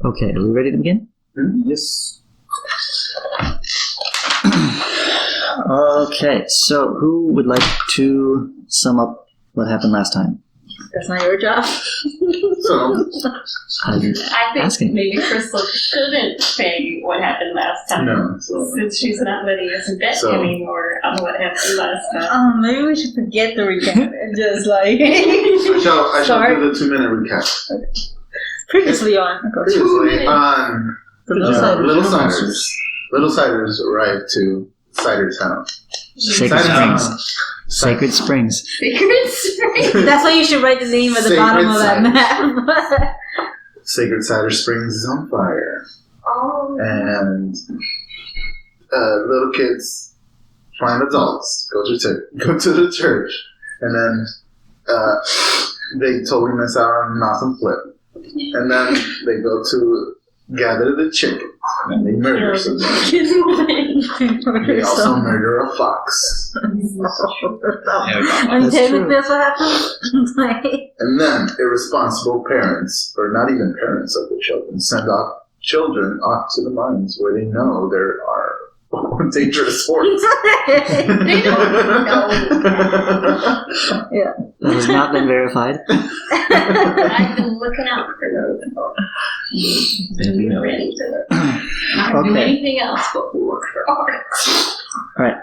Okay, are we ready to begin? Yes. Okay, so who would like to sum up what happened last time? That's not your job. So, I'm I think asking. maybe Crystal couldn't say what happened last time. no. So, Since she's not letting us bet So- anymore on what happened last time. Maybe we should forget the recap and just like I shall Sorry. do the 2-minute recap. previously on. Previously on Little Little Ciders. Ciders. Little Ciders arrived to Ciders Town. Sacred Ciders Springs. Sacred Springs. Sacred Spring. That's why you should write the name at the Sacred bottom of that map. Sacred Ciders Springs is on fire. Oh. And little kids find adults, go to the church, and then they totally miss out on an awesome flip. And then they go to gather the chickens, and they murder some. They also murder a fox. And That's technically true. that's what happened. Like, And then irresponsible parents, or not even parents of the children, send off children off to the mines where they know there are dangerous sports. They don't know. yeah. That has not been verified. I've been looking out for those. Ready to not do Okay. anything else but look for arts. Alright,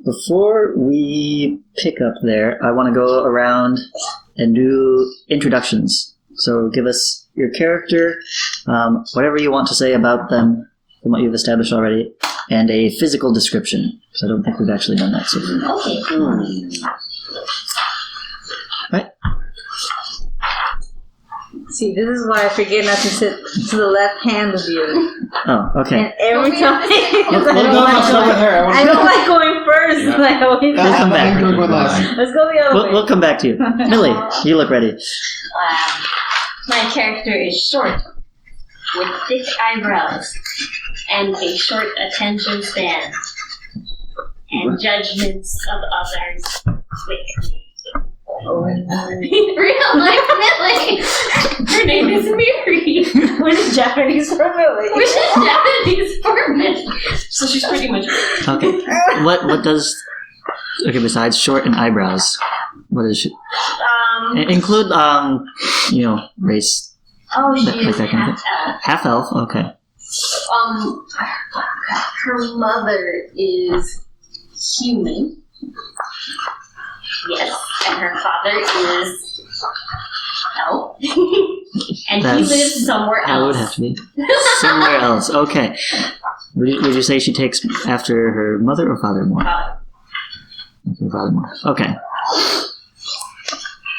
before we pick up there, I want to go around and do introductions. So give us your character, whatever you want to say about them from what you've established already, and a physical description, because I don't think we've actually done that so far. Okay. Right? See, this is why I forget not to sit to the left hand of you. Oh, okay. And every Okay. time, We'll I go don't start with her. I don't like going first. Yeah. Like, always, We'll come back. let's go the other way. We'll come back to you. Millie, you look ready. My character is short, with thick eyebrows, and a short attention span, and judgments of others quick. Real life Millie! Her name is Miri, Which is Japanese for Millie. which is Japanese for Millie. So she's pretty much Okay. What does... Okay, besides short and eyebrows, what is she? Include, race. Oh, she Like is that kind of half elf. Half elf, okay. Her mother is human. Yes, and her father is elf. And That's he lives somewhere That would else. have to be somewhere else. Okay. Would you say she takes after her mother or father more? Father. Her father more. Okay.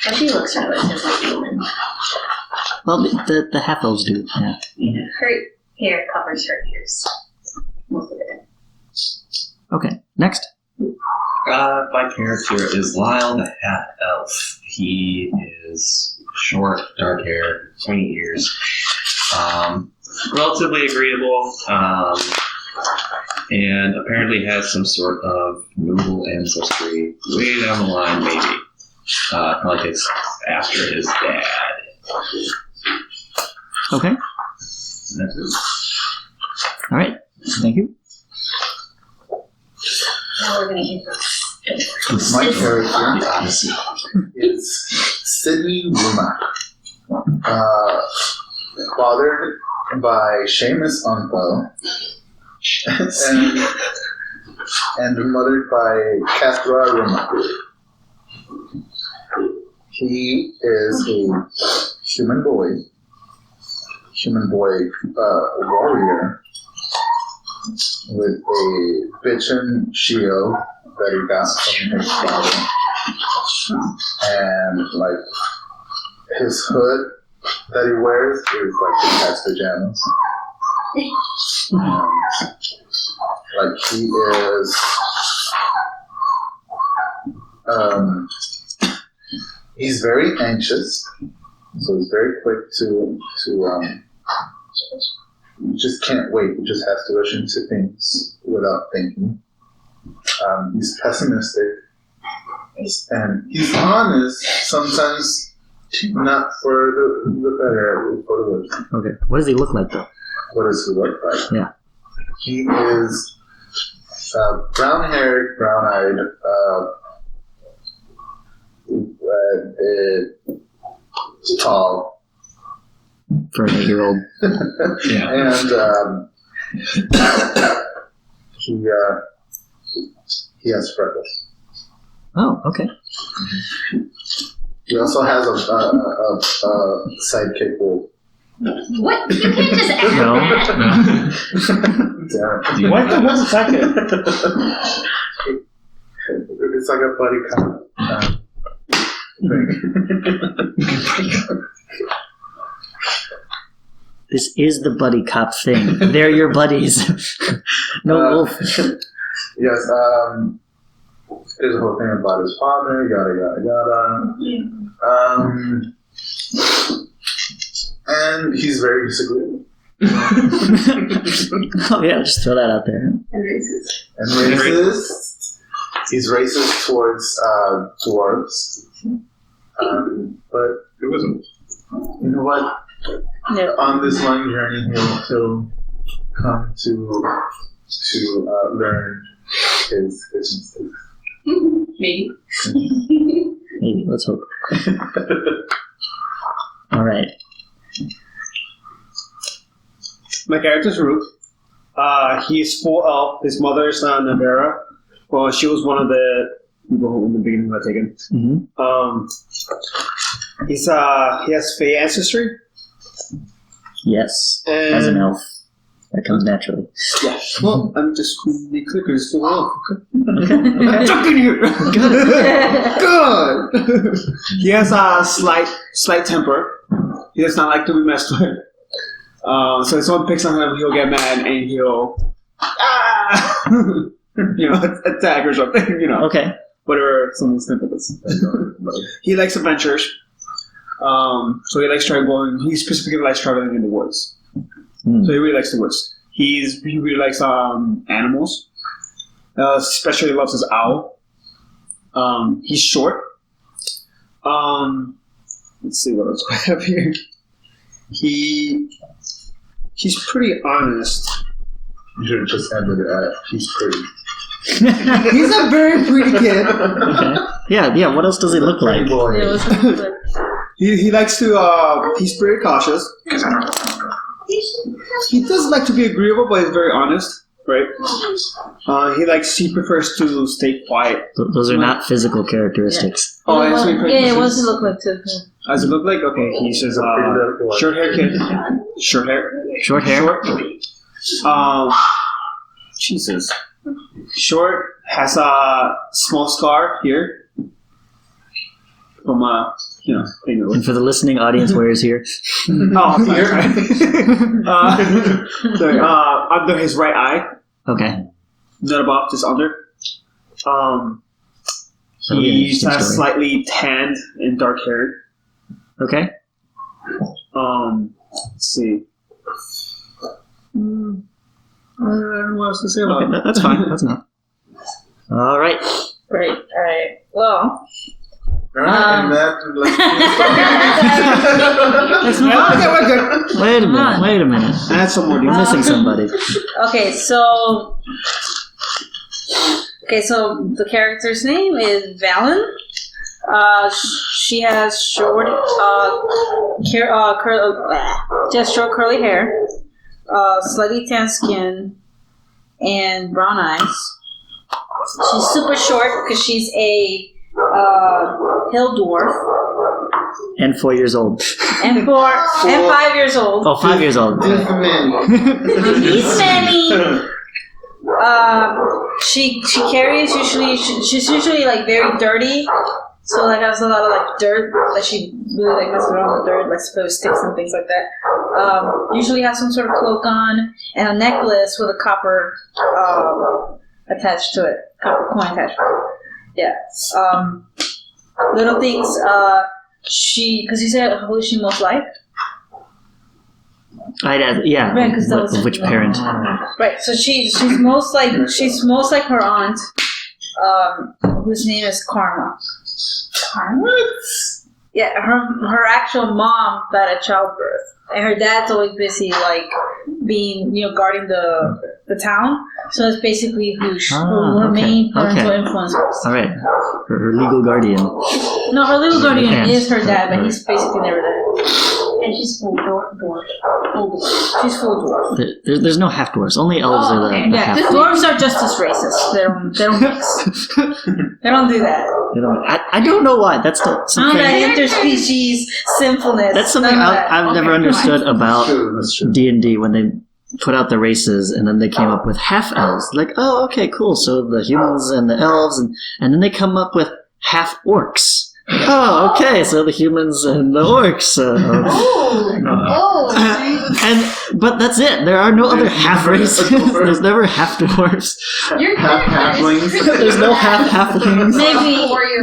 But she looks relatively human. Well, the half elves do. Yeah. Her hair covers her ears. Most of it. Okay. Next. My character is Lyle the Half Elf. He is short, dark hair, pointy ears, relatively agreeable, and apparently has some sort of noble ancestry way down the line, maybe. Probably takes after his dad. Okay. That's it. All right. Thank you. Now we're gonna hit this. My character The Odyssey. is Sydney Ruma. Fathered by Seamus Uncle and mothered by Cathra Ruma. He is a human boy warrior with a bitchin' shield that he got from his father. And like his hood that he wears is like the cat's pajamas. Like he is he's very anxious, so he's very quick to you just can't wait. He just has to rush into things without thinking. He's pessimistic, and he's honest sometimes Not for the better, for the worse. Okay. What does he look like, though? What does he look like? Yeah. He is brown-haired, brown-eyed, tall. For an 8-year-old. Yeah. And he has freckles. Oh, okay. He also has a sidekick wolf. What? You can't just add No. Damn. What's a second? It's like a buddy cop thing. This is the buddy cop thing. They're your buddies. No wolf. Yes, there's a whole thing about his father, yada. And he's very disagreeable. Oh yeah, just throw that out there. And racist. And racist. He's racist towards dwarves. But It wasn't. you know what? No. On this long journey, he'll come to learn his mistakes. Maybe. Maybe. Let's hope. All right. My character's Ruth. He's full elf. His mother is Navera. Well, she was one of the people who in the beginning got taken. Mm-hmm. He has Fey ancestry. Yes. And As an elf, that comes naturally. Yeah. Well, I'm just be clear because it's full elf. Okay. Jump in here. Good. He has a slight temper. He does not like to be messed with. So if someone picks on him, he'll get mad and he'll attack or something. Okay. Whatever someone's temper is. He likes adventures. So he likes traveling. He specifically likes traveling in the woods. Mm. So he really likes the woods. He really likes animals. Especially loves his owl. He's short. Let's see what else I have here. He's pretty honest. You should have just ended it at he's pretty. He's a very pretty kid. Okay. Yeah. What else does he look like? It was He likes to. He's pretty cautious. He does like to be agreeable, but he's very honest. Right. He prefers to stay quiet. Those are not physical characteristics. Oh, that's what he yeah, it prefers. was look like too. Does it look like? Okay, he's just short hair kid. Short hair. Short hair. Jesus. Short, has a small scar here. From thing. And for the listening audience, where is here? Oh, sorry. Under his right eye. Okay. Not above, just under. That'll be an He's interesting story. slightly tanned and dark haired. Okay. Let's see. I don't know what else to say about Okay, that's fine. That's not. All right. Great. All right. Well. Alright, and that Let's move on. Okay, we're good. Wait a minute. Add some more We're details. missing somebody. Okay. So the character's name is Valen. She has short, she has short curly hair, slightly tan skin, and brown eyes. She's super short because she's a hill dwarf, And 4 years old. and 5 years old. Oh, 5 years old. He's many. She carries usually. She's usually like very dirty. So like has a lot of like dirt that she really like messes around with dirt, like throw sticks and things like that. Usually has some sort of cloak on and a necklace with a copper attached to it, copper coin attached to it. Yeah. Little things. Because you said who is she most like? Yeah. Right, 'cause that was- Which parent? Right. So she's most like her aunt, whose name is Karma. Karma? her actual mom died at childbirth, and her dad's always busy like being guarding the town. So that's basically who her main parental influence was. All right, her legal guardian. No, her legal guardian is her dad, but he's basically never dead. And she's full dwarf. She's full dwarf. There's no half dwarves. Only elves are the Yeah, half. dwarves are just as racist. They don't mix. They don't do that. I don't know why. That's something. That interspecies sinfulness. That's something I've never understood about That's true. D&D when they put out the races and then they came up with half elves. Like, oh, okay, cool. So the humans and the elves, and then they come up with half orcs. Oh, okay. So the humans and the orcs. But that's it. There are no other half races. There's never half dwarves. You're Half-halflings. There's no half-halflings.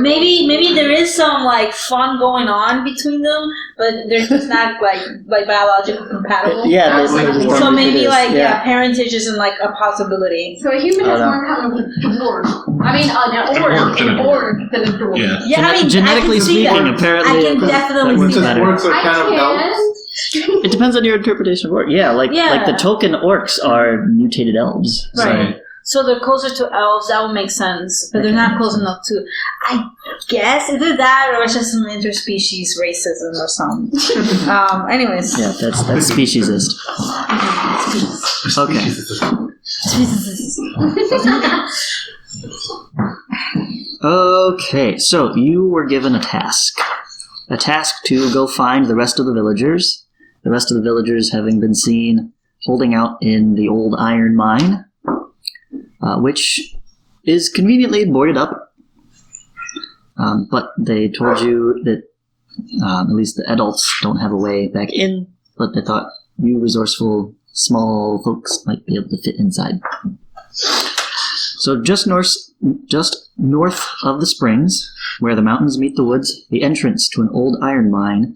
Maybe there is some like fun going on between them, but they're just not like biologically compatible. Yeah, So maybe parentage isn't like a possibility. So a human is more common with a dwarf. I mean, an orc than a dwarf. Yeah, I mean, genetically I can see speaking, that. apparently, I can definitely works see Just that. better. works are kind of elves. It depends on your interpretation of orc. Yeah, like the token orcs are mutated elves. So. Right. So they're closer to elves. That would make sense, but they're not close enough to. I guess either that or it's just some interspecies racism or something. Anyways. Yeah, that's speciesist. Okay. Okay, so you were given a task to go find the rest of the villagers. The rest of the villagers having been seen holding out in the old iron mine, which is conveniently boarded up. But they told you that at least the adults don't have a way back in, but they thought you resourceful small folks might be able to fit inside. So just north of the springs, where the mountains meet the woods, the entrance to an old iron mine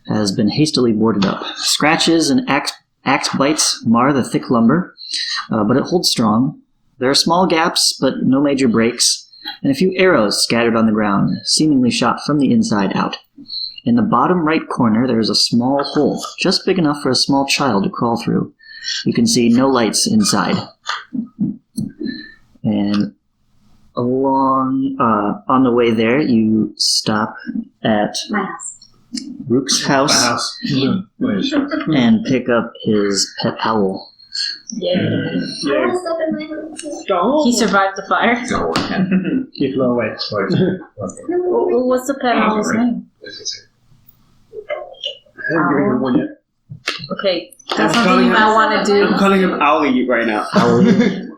has been hastily boarded up. Scratches and axe bites mar the thick lumber, but it holds strong. There are small gaps, but no major breaks, and a few arrows scattered on the ground, seemingly shot from the inside out. In the bottom right corner, there is a small hole, just big enough for a small child to crawl through. You can see no lights inside. And on the way there, you stop at My house. Rook's house and pick up his pet owl. Yeah. What's up in my house? He survived the fire. He flew away. What's the pet owl's name? I haven't given him one yet. Okay, that's something you might want to do. I'm calling him Owlie right now. Owlie.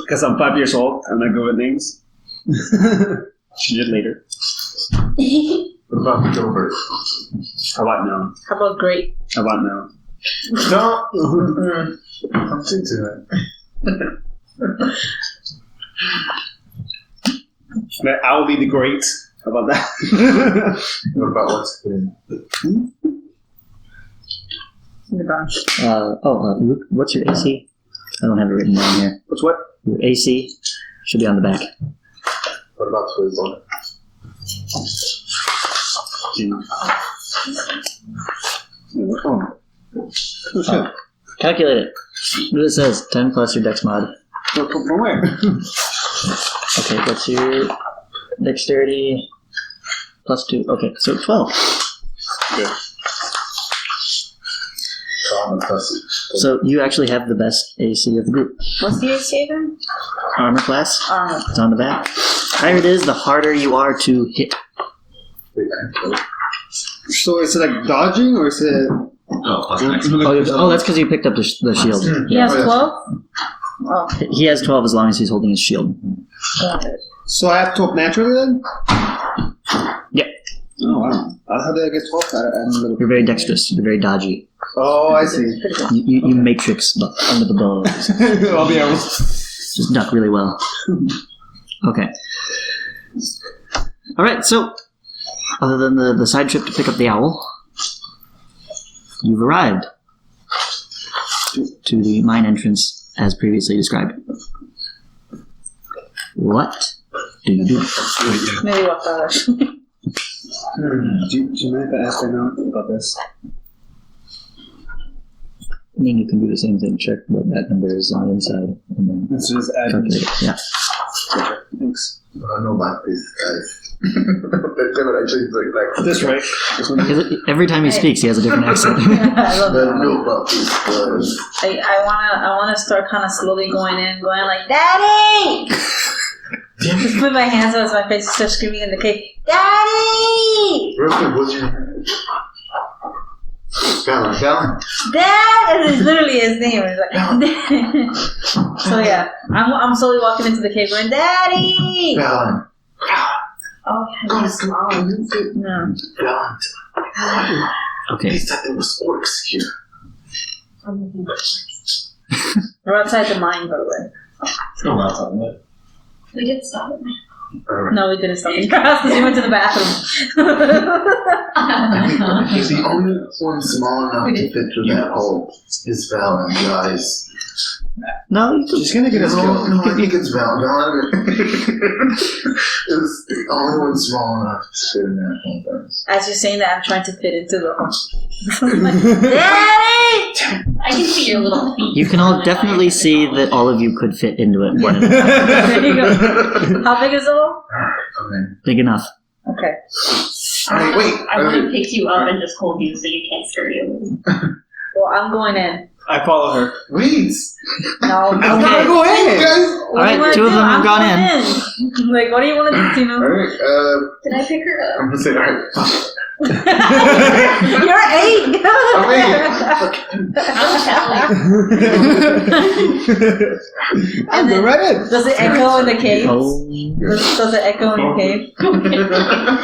Because I'm 5 years old. I'm not good with names. She did later. What about Gilbert? How about now? How about great? How about now? Don't. I'm into it. Owlie the Great. How about that? What about what's good? Luke, what's your AC? I don't have it written down here. What's what? Your AC should be on the back. What about Twizzle? Oh shit. Calculate it. What it says, 10 plus your dex mod. From where? Okay, what's your dexterity? Plus 2. Okay, so 12. Good. So you actually have the best AC of the group. What's the AC again? Armor class. Armor. It's on the back. The higher it is, the harder you are to hit. So is it like dodging or is it? Oh, that's because you picked up the shield. He has 12? Oh. He has 12 as long as he's holding his shield. So I have 12 naturally then? Yep. Oh wow. How did I get 12? You're very dexterous. You're very dodgy. Oh, I see. You matrix under the bow. I'll be able. Just duck really well. Okay. All right. So, other than the side trip to pick up the owl, you've arrived to the mine entrance as previously described. What do you do? Maybe walk out. Do you mind if I ask her now about this? I mean, you can do the same thing. Check what that number is on the inside, and then Let's just add. calculate it. Yeah. Thanks. I don't know about these guys. They're gonna actually like This right? This one. Every time he speaks, he has a different accent. I love I don't that. know about these guys. I wanna start kind of slowly going like, Daddy! Just put my hands on my face and start screaming in the cave, Daddy! Real quick, what's your name? Fallon. Dad! And it's literally his name. It's like, so yeah, I'm slowly walking into the cave going, Daddy! Fallon. Oh, yes, Mom. No. Fallon. Okay. They said there was orcs here. We're outside the mine, by the way. We did stop it. Alright. No, we didn't stop in your house because we went to the bathroom. He's the only one small enough to fit through that hole. Is Fallon, guys. No, you She's gonna get us No, killed. I think it's Fallon. It's the only one small enough to fit in that hole, guys. As you're saying that, I'm trying to fit into the hole. I'm like, Daddy! I can see your little feet. You can all definitely see that all of you could fit into it. One at a time. There you go. How big is the hole? Okay. Big enough. Okay. Alright, wait. I want to pick you up and just hold you so you can't scare you. Well, I'm going in. I follow her. Weeds. No. I gotta go in. Guys. What do you Alright, wanna two of do? them have I'm gone going in. Like, what do you want to do, Tino? Alright, Did I pick her up? I'm gonna say, alright. You're 8. I'm I'm telling. I'm the right in. Does it echo in the cave? Oh, Does it echo in the cave? a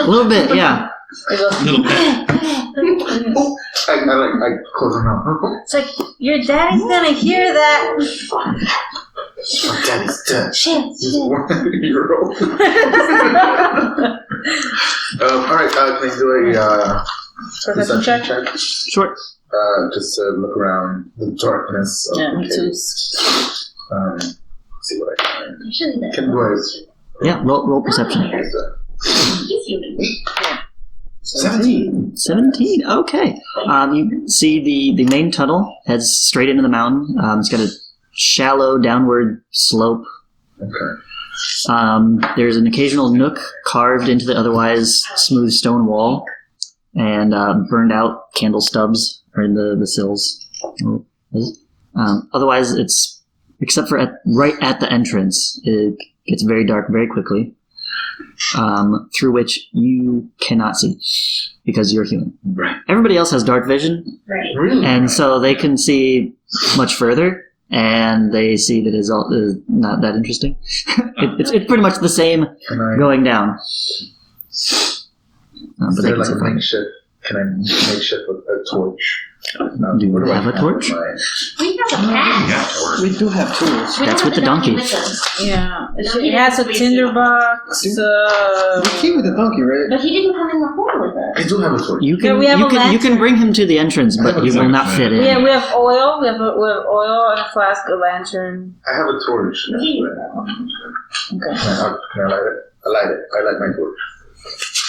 little bit, yeah. It goes, Little bit. I close them out. it's like, your daddy's gonna hear that. My daddy's dead. Shit. He's 1 year old. Alright, can I do a Perception check? Short. Just to look around the darkness of Yeah, the me too. cave. See what I can. Usually that's Can do I? Yeah, roll perception. He's human. 17. 17. Okay. You see the main tunnel heads straight into the mountain. It's got a shallow downward slope. Okay. There's an occasional nook carved into the otherwise smooth stone wall, and burned out candle stubs are in the sills. Otherwise, it's except for right at the entrance, it gets very dark very quickly. Through which you cannot see because you're human. Right. Everybody else has dark vision, Right. Really? and so they can see much further, and they see that is not that interesting. It's pretty much the same Can I? going down. Is But they there can like see a further. makeshift? Can I makeshift with a torch? Do you What I have a torch? with my- We have a cat. Yeah, We do have tools. We That's don't with the have donkey. with us. Yeah. It has a tinderbox. We came with the donkey, right? But he didn't come in the hole with us. I do have a torch. You Yeah, can we have a you can lantern. bring him to the entrance, but he will not fit in. Yeah, we have oil. We have oil and a flask, a lantern. I have a torch. Okay. Can I light it? I light it. I light my torch.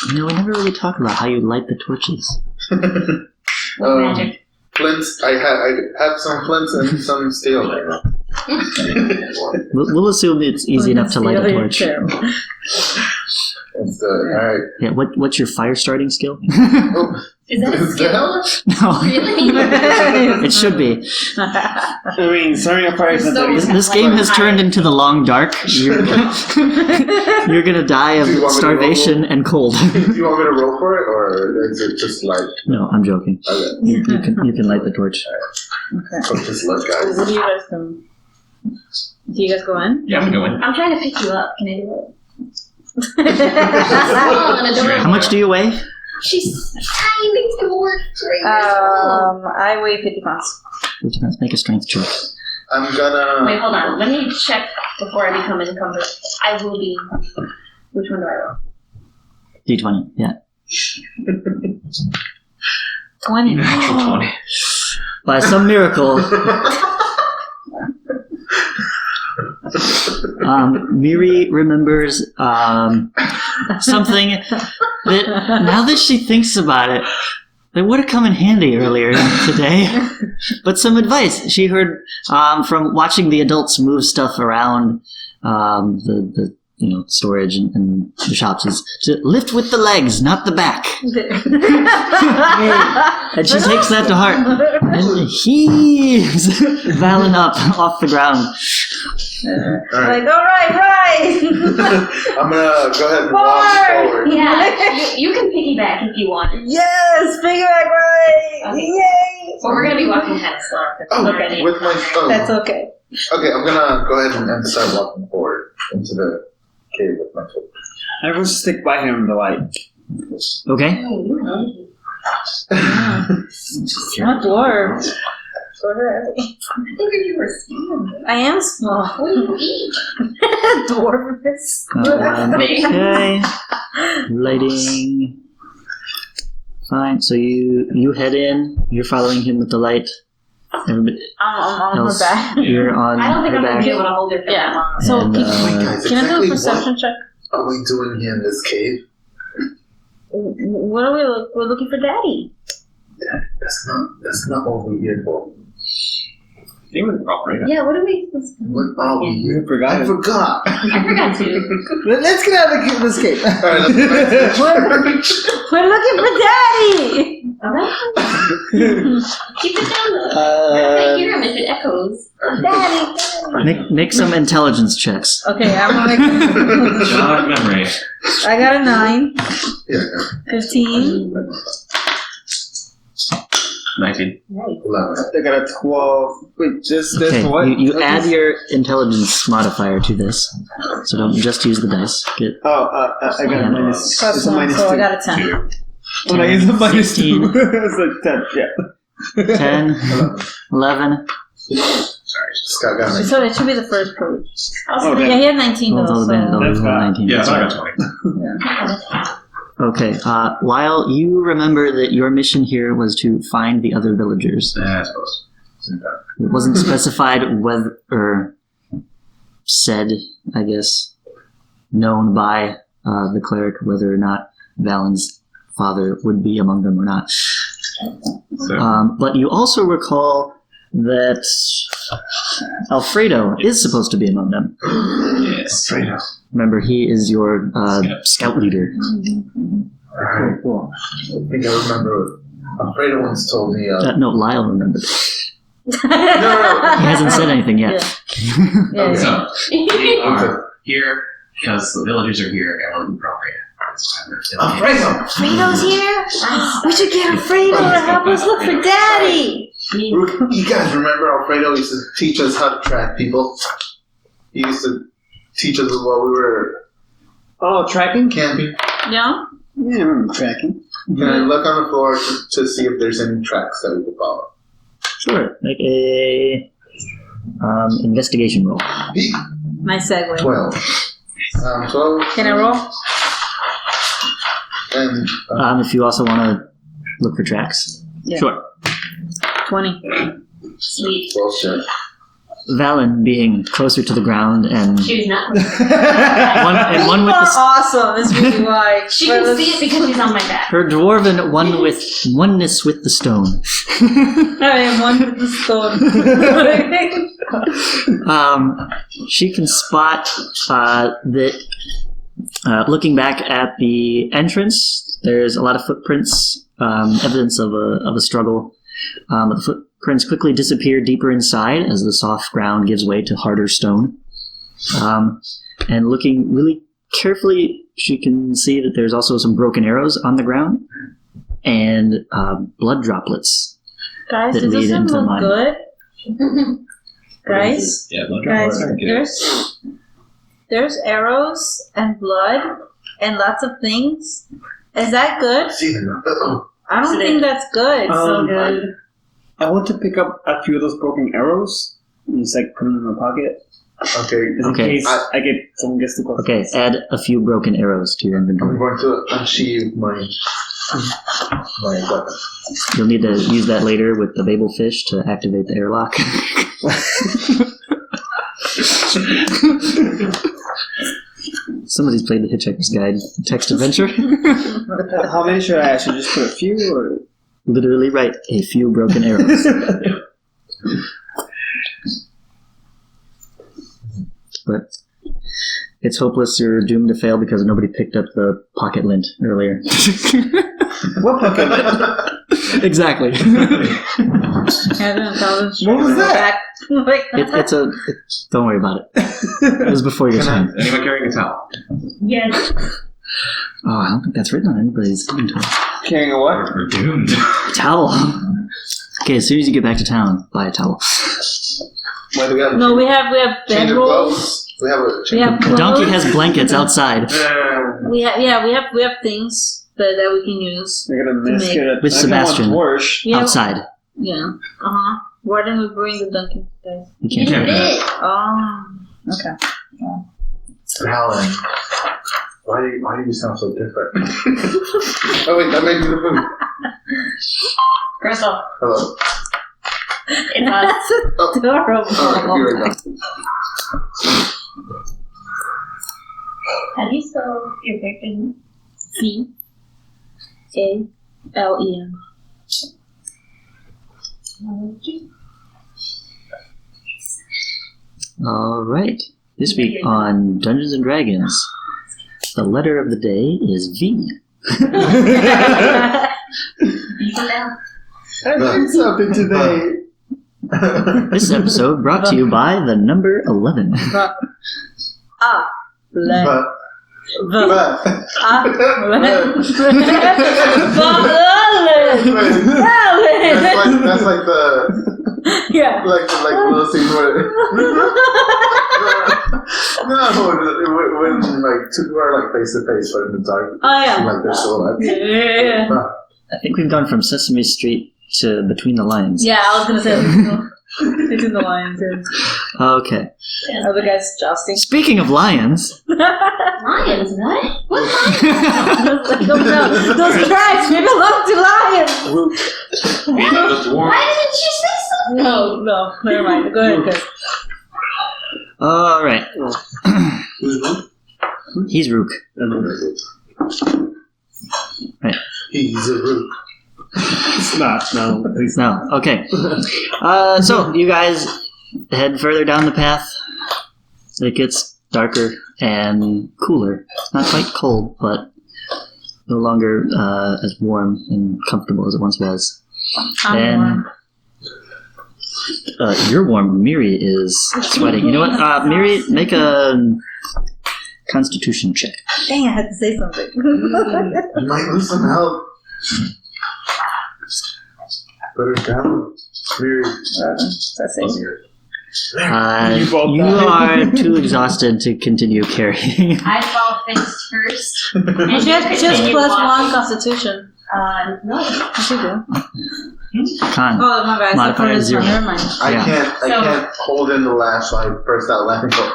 You know, we never really talk about how you light the torches. Magic. Flints. I have some flints and some steel. We'll assume it's easy enough to light a torch. It's alright. Yeah. What's your fire starting skill? Oh, Is that a Is skill? No, Really? it should be. I mean, starting a fire is not that So- easy. This game has turned into the long dark. You're gonna die of Do you want me to starvation and cold. do you want me to roll for it, or is it just like No, I'm joking. okay? You can light the torch. So just let What guys. do you guys do? Do you guys go in? Yeah, I'm going. I'm trying to pick you up. Can I do it? How much do you weigh? She's tiny short. I weigh 50 pounds. Let's make a strength check. I'm gonna. Wait, hold on. Let me check before I become encumbered. I will be. Which one do I roll? D20. Yeah. 20. Natural 20. By some miracle, Miri remembers something now that she thinks about it, that would have come in handy earlier today. But some advice she heard from watching the adults move stuff around the storage and the shops is to lift with the legs, not the back. And she takes that to heart and heaves Valen up off the ground. Like, all right. I'm gonna go ahead and walk forward. Yeah, you can piggyback if you want. Yes, piggyback right. Okay. Yay. But we're gonna be walking kind of slow. Oh, with my phone. That's okay. Okay, I'm gonna go ahead and start walking forward into the cave with my foot. I will stick by him in the light. Okay. Not dwarf. I think you were small. I am small. What do you eat? Dwarfus. Okay. Lighting. Fine. So you head in. You're following him with the light. Everybody I'm on her else, back. you're on I don't think her I'm gonna back. be able to hold it. Yeah. So And, can Guys, I do a exactly perception check? what are we doing here in this cave? What are we? We're looking for Daddy. That's not what we're here for. They were operating. Yeah, what are we? What are we here? You forgot I it. forgot. I forgot to. Let's get out of this cave. Alright, let's We're looking for Daddy. Alright. Keep it down though. I hear him if it echoes. Daddy. Make some intelligence checks. Okay, I'm gonna make. Jog memory. I got a 9. yeah, 15. 19. 11. I got a 12. Wait, just this Okay, what? you add your intelligence modifier to this, so don't just use the dice. Get I got a minus. Plus It's a 1, minus so 2. I got a 10. Oh, no, it's a minus 16. 2. It's like 10, yeah. 10, 11. Sorry, Scott got me. So it should be the first page. Oh, Yeah, damn. he had 19 Well, though. those have been- So. those That's have been bad. 19. Yeah, so I That's got 20. Okay, Lyle, you remember that your mission here was to find the other villagers. I suppose. It wasn't specified whether, or said, I guess, known by the cleric whether or not Valen's father would be among them or not. So, But you also recall that Alfredo is supposed to be among them. yes. Remember, he is your scout leader. Alright, cool. I think I remember. Alfredo once told me. No, Lyle remembered. No. He hasn't said anything yet. Yeah. So, we are here because the villagers are here and we're looking for Alfredo! Fredo's here? We should get Fredo to help us look for Daddy. You guys remember Alfredo used to teach us how to track people? He used to teach us while we were Oh, tracking? camping. Yeah? Yeah, I remember tracking. Can I look on the floor to see if there's any tracks that we could follow? Sure. Make a investigation roll. Nice segue. 12. 12. Can I roll? And If you also want to look for tracks. Yeah. Sure. 20. Sweet. well, shit. Valen being closer to the ground and She's not. one with People the are awesome, is really why. She can see it because she's on my back. her dwarven oneness with the stone. I am one with the stone. She can spot that. Looking back at the entrance, there's a lot of footprints, evidence of a struggle. But the footprints quickly disappear deeper inside as the soft ground gives way to harder stone. And looking really carefully, she can see that there's also some broken arrows on the ground and blood droplets. Guys, That it lead doesn't into look mine. good. Guys, Yeah, look guys, at there's arrows and blood and lots of things. Is that good? See them. I don't think that's good. I want to pick up a few of those broken arrows and just like put them in my pocket. Okay. Just Okay. in case someone gets too close. Okay, add a few broken arrows to your I'm inventory. going to unsheathe my weapon. You'll need to use that later with the Babel fish to activate the airlock. Somebody's played the Hitchhiker's Guide text adventure. How many should I actually just put a few or? Literally write a few broken arrows. But it's hopeless. You're doomed to fail because nobody picked up the pocket lint earlier. What pocket lint? Exactly. What What was that? Don't worry about it. It was before your time. Anyone carrying a towel? Yes. Oh, I don't think that's written on anybody's inventory. Carrying a what? We're doomed. Towel. Okay, as soon as you get back to town, buy a towel. What do we have? No, we have Change of bedrolls. clothes. We have a We have The clothes. donkey has blankets outside We have things that we can use. They're gonna miss make- it. With Sebastian. Yeah. outside. Yeah. Why don't we bring the donkey today? You can't do that. Oh. Okay. Alan. Why do you sound so different? Oh wait, that made me the food. Crystal, Hello. it's us. That's adorable. Alright, I'll be right back. How do you spell your character name? VALEN. All right. This week on Dungeons and Dragons, the letter of the day is V. I learned something today. This episode brought to you by the number 11. But that's like the Yeah. like little scene where when like two are like face to face but in the dark. Oh yeah. Like they're still alive. Yeah. I think we've gone from Sesame Street to Between the Lines. Yeah, I was gonna say between the lions. Yeah. Okay. Other guys jousting. Speaking of lions, Lions, what? What Those tracks, we belong to lions. Why didn't you say something? No, never mind. Go ahead, Chris. all right. He's Rook. Right. He's a rook. It's not. No. No. Okay. So you guys head further down the path. It gets darker and cooler. Not quite cold, but no longer as warm and comfortable as it once was. I'm warm. You're warm. Miri is sweating. You know what? Miri, make a Constitution check. Dang, I had to say something. You might lose some help. Put her down. Weird. You both are too exhausted to continue carrying. I fall face first. And she has just +1 Constitution. No. What you do? Con. Oh my bad. Modifier Except for 0. never mind. Yeah. I can't hold in the laugh, so I burst out laughing. Go,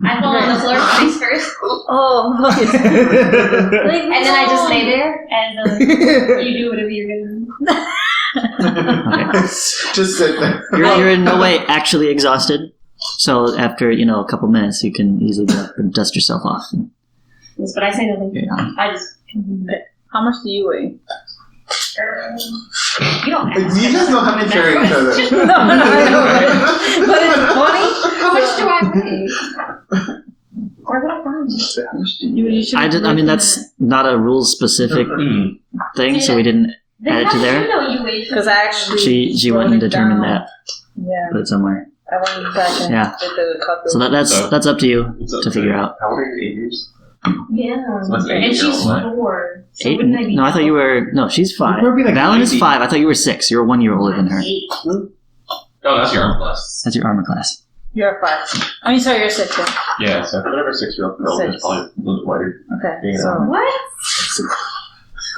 I fall on the floor face first, Oh. and then I just stay there, and you do whatever you're gonna do. Just sit there. You're in no way actually exhausted. So after, a couple minutes, you can easily get up and dust yourself off. Yes, but I say nothing. Yeah. I just. How much do you weigh? You don't have to. You guys don't have to carry each other. No, I know. But it's funny. How much do I weigh? Where would I find it? You should That's not a rules specific thing, so we didn't add it to there. You know you weigh. Because I actually. She went and wrote it determined down. that. Yeah. Put it somewhere. I went back and Yeah. did the cut. So that's up to you to figure out. How old are you? 8 years? Yeah. That's And she's 8-year-old. 4. So 8? wouldn't I be No, I thought you were. No, she's 5. You'd probably be like Valen is 90. 5. I thought you were 6. You're 1 year older than her. 8. Oh, that's your armor class. That's your armor class. You're 5. I mean, sorry, you're 6. Yeah. Yeah, so whatever 6-year-old girl is 6. probably a little lighter. Okay. Yeah. So. What?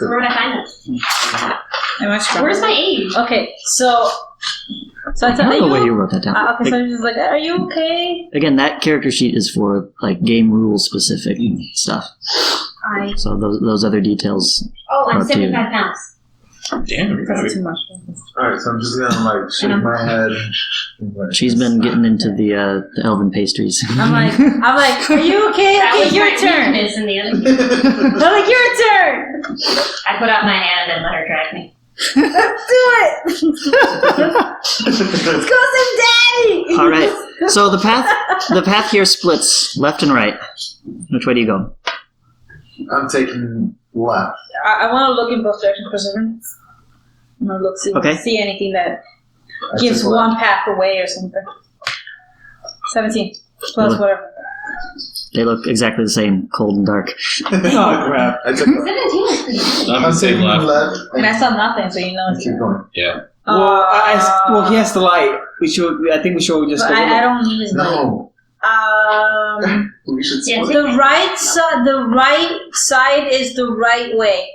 Where would I find that? I'm actually. Where's my age? Okay, so I I tell don't know where you. you wrote that down. Okay, so I'm just like, are you okay? Again, that character sheet is for like game rule specific stuff. So those other details. Oh, I'm Up to you. 75 pounds. Damn, you're That's gonna too much. Alright, so I'm just gonna like shake my head. She's been getting into the elven pastries. I'm like, are you okay? That Okay, was your my turn. weakness in the other. I'm like, your turn. I put out my hand and let her drag me. Let's do it. Let's go see Daddy. All right. So the path here splits left and right. Which way do you go? I'm taking left. I want to look in both directions for a second. I'm gonna look see anything that gives took one path away or something. 17 plus whatever. They look exactly the same, cold and dark. Oh crap! I took left. 17 is pretty good. I'm saying left. And I saw nothing, so you know. Keep going. Yeah. Well, he has the light. I think we should just. But go I don't need his light. No. We should Yes. split. The right side is the right way.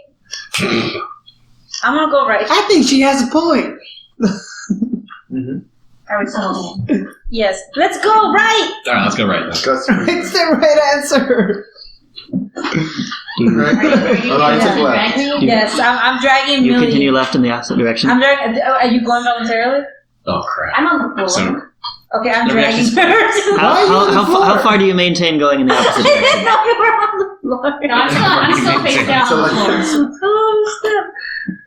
I'm gonna go right. I think she has a point. Are we still Yes. Let's go right. All right, let's go right then. Gus, It's the right answer. right? Oh, I took left. drag me? Yes, I'm dragging You Millie. continue left in the opposite direction. I'm dragging. Are you going voluntarily? Oh crap. I'm on the floor. So Okay, I'm Maybe I dragging should- her. Why are you on the How floor? far do you maintain going in the opposite direction? No, you were on the floor. No, I'm still face down So on the like floor. this. Oh, stop.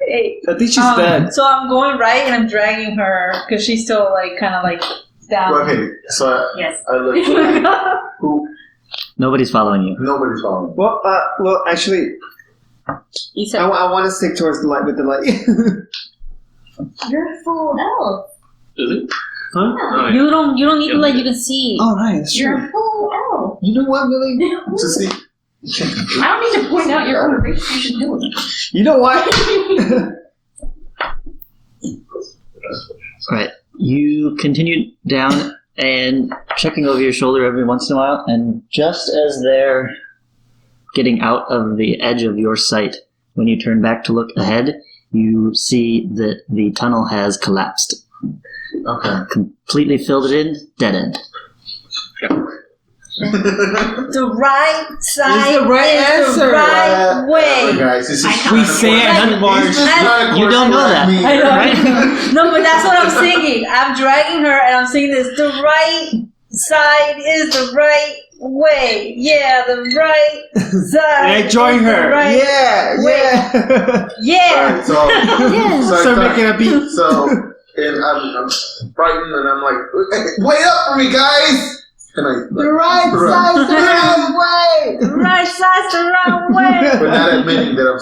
Hey. I think she's dead. So I'm going right and I'm dragging her because she's still like kind of like down. Okay, so Yes. I look. Who? Nobody's following you. Nobody's following. Well, actually, You said, I want to stick towards the light with the light. You're full elf. is it? Huh? Oh, you don't need to let you can see. Oh, nice. You're Sure. full elf. You know what, Millie? To see. I don't need to point out your own race. You should do it. You know what? All right. You continue down and checking over your shoulder every once in a while, and just as they're getting out of the edge of your sight, when you turn back to look ahead, you see that the tunnel has collapsed. Okay. Completely filled it in, dead end. The right side Is the right is answer. the right way. Guys, this is We say it, He's Marsh. just trying to You don't know course that. correct me. I know. Right? No, but that's what I'm singing. I'm dragging her and I'm singing this. The right side is the right way. Yeah, the right side. And I join is the her. Right Yeah, Yeah. Alright, so, Yes. so I Start start- making a beat. So, and I'm frightened, and I'm like, wait up for me, guys! And I The right side's the right way. The right side's the right way. but not admitting that I'm.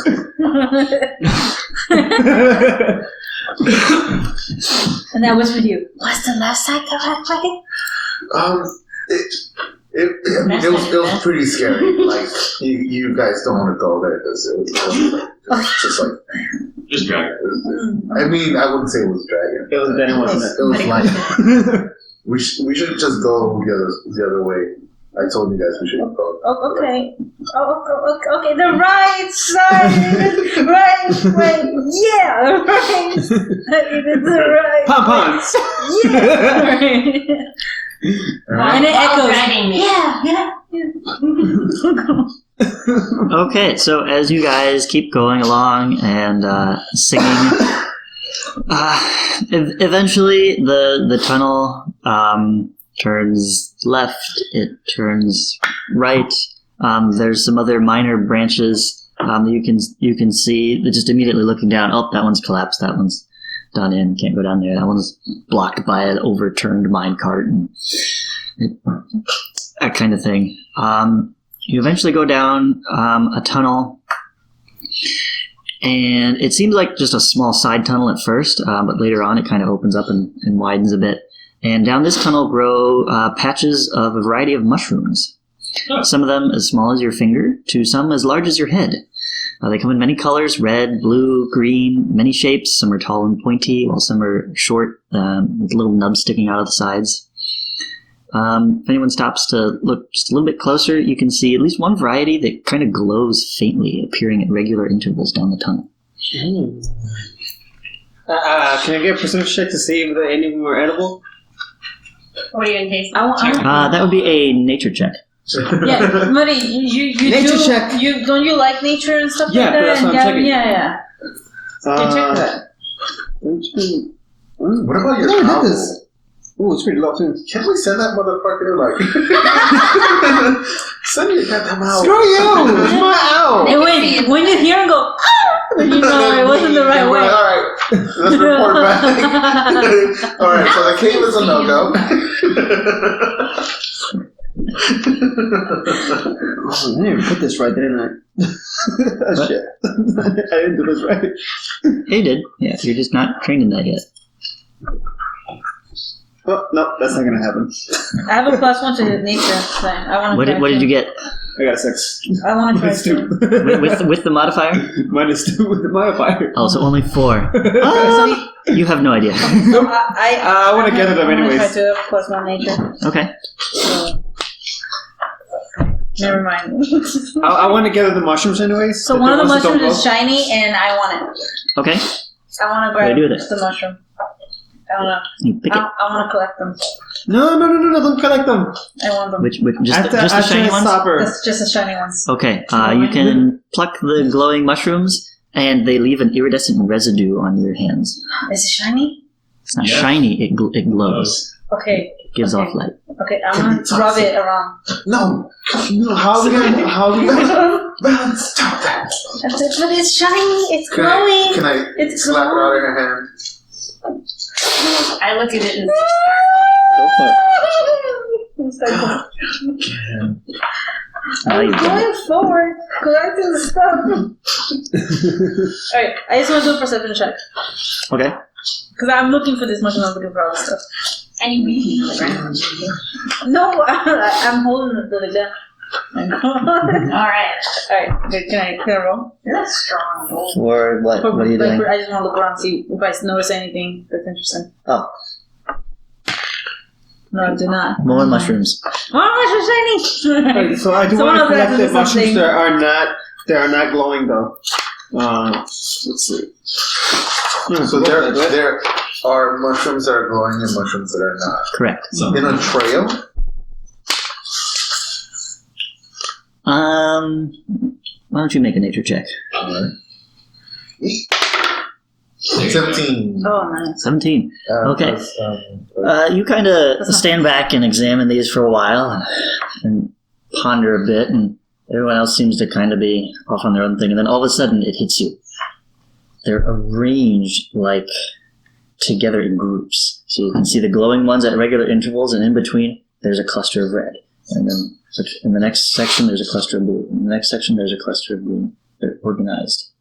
And I whispered you. Was the left side the right way? It was pretty scary. Like you guys don't want to go there because it was just like. Just drag it. I mean, I wouldn't say it was dragon. It was then, wasn't it? It was like we should just go the other way. I told you guys we should go. Oh, okay. Okay. The right side is the right way. Yeah, the right side is the right Pom-poms. way. Yeah. And it While echoes. dragging me. Yeah. Okay, so as you guys keep going along and singing, eventually the tunnel turns left, it turns right. There's some other minor branches that you can see that just immediately looking down. Oh, that one's collapsed. That one's done in. Can't go down there. That one's blocked by an overturned minecart and that kind of thing. You eventually go down a tunnel, and it seems like just a small side tunnel at first, but later on it kind of opens up and widens a bit. And down this tunnel grow patches of a variety of mushrooms. Some of them as small as your finger, to some as large as your head. They come in many colors: red, blue, green, many shapes. Some are tall and pointy, while some are short, with little nubs sticking out of the sides. If anyone stops to look just a little bit closer, you can see at least one variety that kind of glows faintly, appearing at regular intervals down the tunnel. Can I get a percentage check to see if any of them are edible? What are you going to taste? That would be a nature check. Yeah, Muddy, you Nature do. check. You don't you like nature and stuff Yeah, like that? that's what I'm And checking. Yeah. check that. What about your No, I did owl? this. Ooh, it's pretty low too. Can't we send that motherfucker like? Send me that damn owl. Screw you! It's my owl! And when you hear him go, ah, then you know it wasn't the right way. All right, let's report back. All right, so the cave is a no-go. Oh, I didn't put this right, didn't I? Shit. I didn't do this right. You did. Yeah, you're just not trained in that yet. Oh, no, that's not gonna happen. I have a +1 to nature. So I want to. What did you get? I got a 6. I want to try Minus to. 2. With the modifier? -2 with the modifier. Oh, so only 4. So You have no idea. I wanna get to them anyways. I want to try to +1 nature. Okay. So, never mind. I want to get the mushrooms anyways. So one of the mushrooms is shiny, and I want it. Okay. I want to What do you grab do with it? the mushroom. I don't know. You pick it. I want to collect them. No, don't collect them. I want them. Which just the shiny ones? Stop her. That's just the shiny ones. Okay. You can pluck the glowing mushrooms, and they leave an iridescent residue on your hands. Is it shiny? It's not shiny. It glows. Okay. It gives Okay. off light. Okay, I'm gonna rub it around. No, How are we gonna? stop that. But it's shiny. It's Can glowing. I It's slap it glowing. out of your hand? I look at it and It's like, You've I'm done it. going forward, collecting the stuff. Alright, I just want to do a perception check. Okay. Because I'm looking for this mushroom, I'm looking for all this stuff. and you beat me on the ground. No, I'm holding it like that. Alright. Alright, good. Can I roll? That's strong. For what? What are you doing? I just want to look around, see if I notice anything that's interesting. Oh, No, I do not. more mushrooms. Oh, it's shiny! So I do Someone want to else has collect to the do mushrooms something. that are not glowing though. Let's see. So there are mushrooms that are glowing and mushrooms that are not. Correct. In a trail? Why don't you make a nature check? 17. Oh, nice. 17. Okay. plus, You kind of stand back and examine these for a while and ponder a bit, and everyone else seems to kind of be off on their own thing, and then all of a sudden it hits you. They're arranged like together in groups. So you can see the glowing ones at regular intervals, and in between there's a cluster of red. And then in the next section there's a cluster of blue. In the next section there's a cluster of green. They're organized.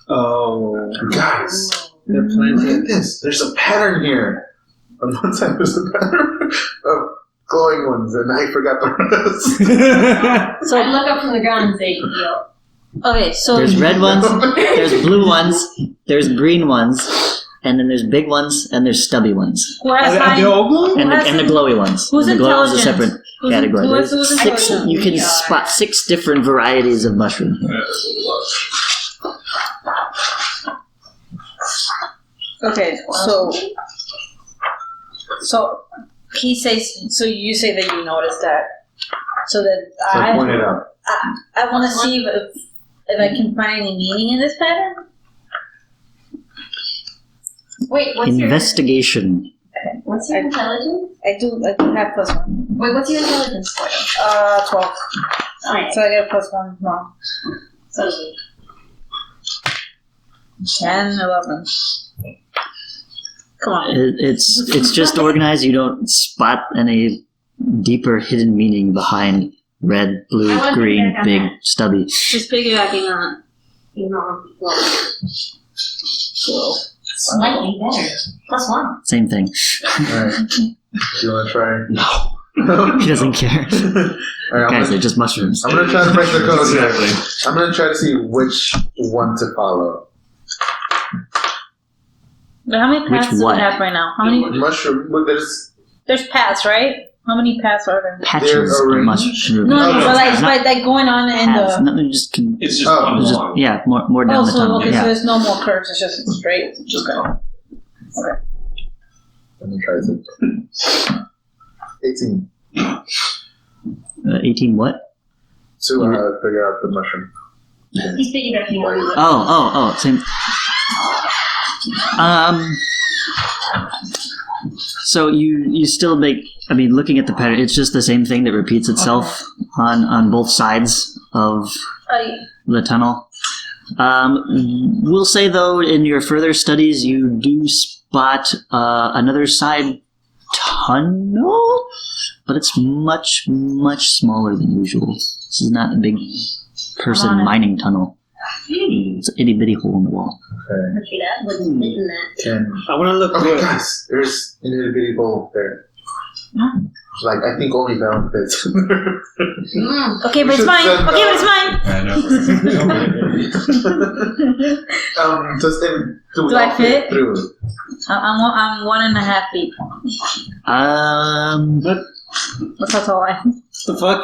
Oh, Guys, they're look planting. at this. There's a pattern here. On one side there's a pattern of glowing ones, and I forgot the rest. So I look up from the ground and say, yo. Okay, so There's red ones, there's blue ones, there's green ones, and then there's big ones, and there's stubby ones. who has Are they high? all glowing? And the glowy ones. Who's And the glowy ones are a intelligent? separate Who's category. who's There's six, intelligent? you can spot 6 different varieties of mushroom. Okay, so he says. So you say that you noticed that. So that So I pointed out. I want to see if I can find any meaning in this pattern. Wait, what's Investigation. what's your intelligence? I do have +1. Wait, what's your intelligence score? 12. Alright, So I get a +1 wrong. so 10, 11. Come on. It's just organized. You don't spot any deeper hidden meaning behind red, blue, I wasn't green, there, big, okay. stubby. Just piggybacking on you know, slightly better. +1. Same thing. Alright. Do you want to try? No. He doesn't care. Alright, Guys, they're just mushrooms. I'm gonna try to break the code here. Exactly. I'm gonna try to see which one to follow. But how many paths do we what? have right now? How many? Mushroom, but There's paths, right? How many paths are there? Patches They're of arranged. mushroom. No, no, but Not like going on in paths. the. No, just, It's just Oh. one just long. yeah, more down Oh, the so tunnel. okay, so Yeah. there's no more curves. It's just straight. Okay. Let me try to. 18. 18 what? To figure out the mushroom. He's piggybacking on you. Oh, same. So you still make. I mean, looking at the pattern, it's just the same thing that repeats itself on both sides of the tunnel. We'll say though, in your further studies, you do spot another side tunnel, but it's much smaller than usual. This is not a big person mining tunnel. It's an itty bitty hole in the wall. Okay, that wouldn't fit in that. 10. I want to look Okay, through it. guys, there's an itty bitty hole there. Like, I think only that one fits. Okay, but it's should mine. send Okay, but it's mine. I know. Just then, Do I fit? through it? I'm 1.5 feet. That's how tall I am. The fuck?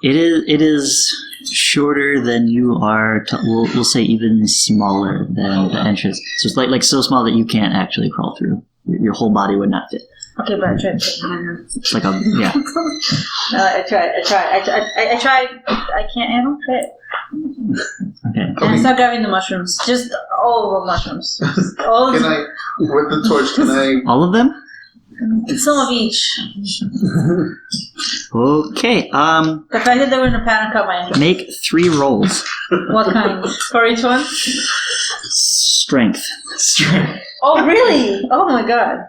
It is shorter than you are. We'll say even smaller than the entrance. So it's like so small that you can't actually crawl through. Your whole body would not fit. Okay, but I tried to take my hands. It's like a yeah. I tried. I can't. I don't fit. Okay. And I start grabbing the mushrooms. Just all of the mushrooms. All of Can them. I, with the torch, can I... All of them? Some of each. Okay. The fact that they were in a pattern caught my interest. Make 3 rolls. What kind? For each one? Strength. Oh, really? Oh my god.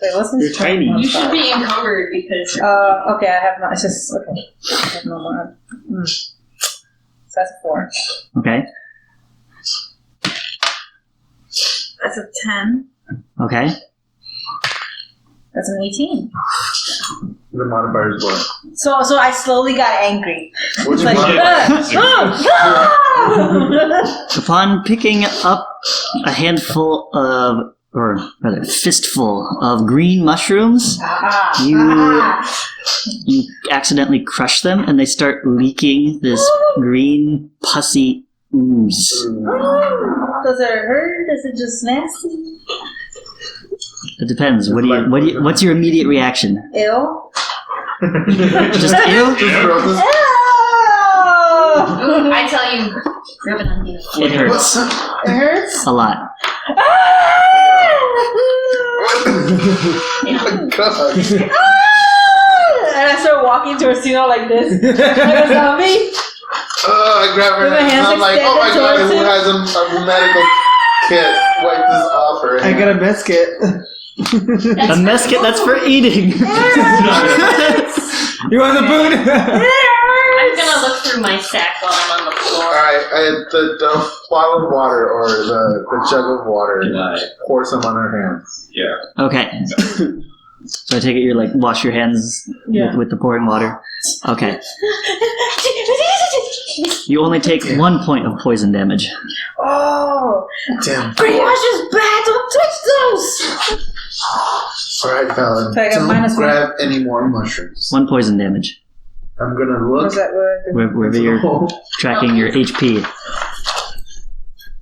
Wait, what's this? You're tiny. You should be encumbered because Okay, I have not. It's just okay. I have no more. So that's a 4. Okay. That's a 10. Okay. That's an 18. The modifier is what? So I slowly got angry. What's It's your like, modifier? Upon picking up a handful of, or rather, fistful of green mushrooms, you accidentally crush them, and they start leaking this green pussy ooze. Does it hurt? Is it just nasty? It depends. What's your immediate reaction? Ew. Just ew? Just throw this- I tell you, rub it on you. It hurts It hurts? a lot. Oh my god. And I start walking towards Tino like this. Like a zombie. I grab her With my hands and hands I'm like, oh my god, extended who towards has a medical kit? Wipe this off her. I got a mess kit. A mess kit, that's for eating. You want the food? I'm gonna look through my sack while I'm on the floor. Alright, the bottle of water or the jug of water, pour some on her hands. Yeah. Okay. So I take it you're like, wash your hands with the pouring water. Okay. You only take 1 point of poison damage. Oh. Damn. Green mushrooms bad. Don't touch those. Alright, Fallon. So I got Don't minus one. grab any more mushrooms. 1 poison damage. I'm gonna look. What's that word? Wherever into the you're hole. tracking your HP.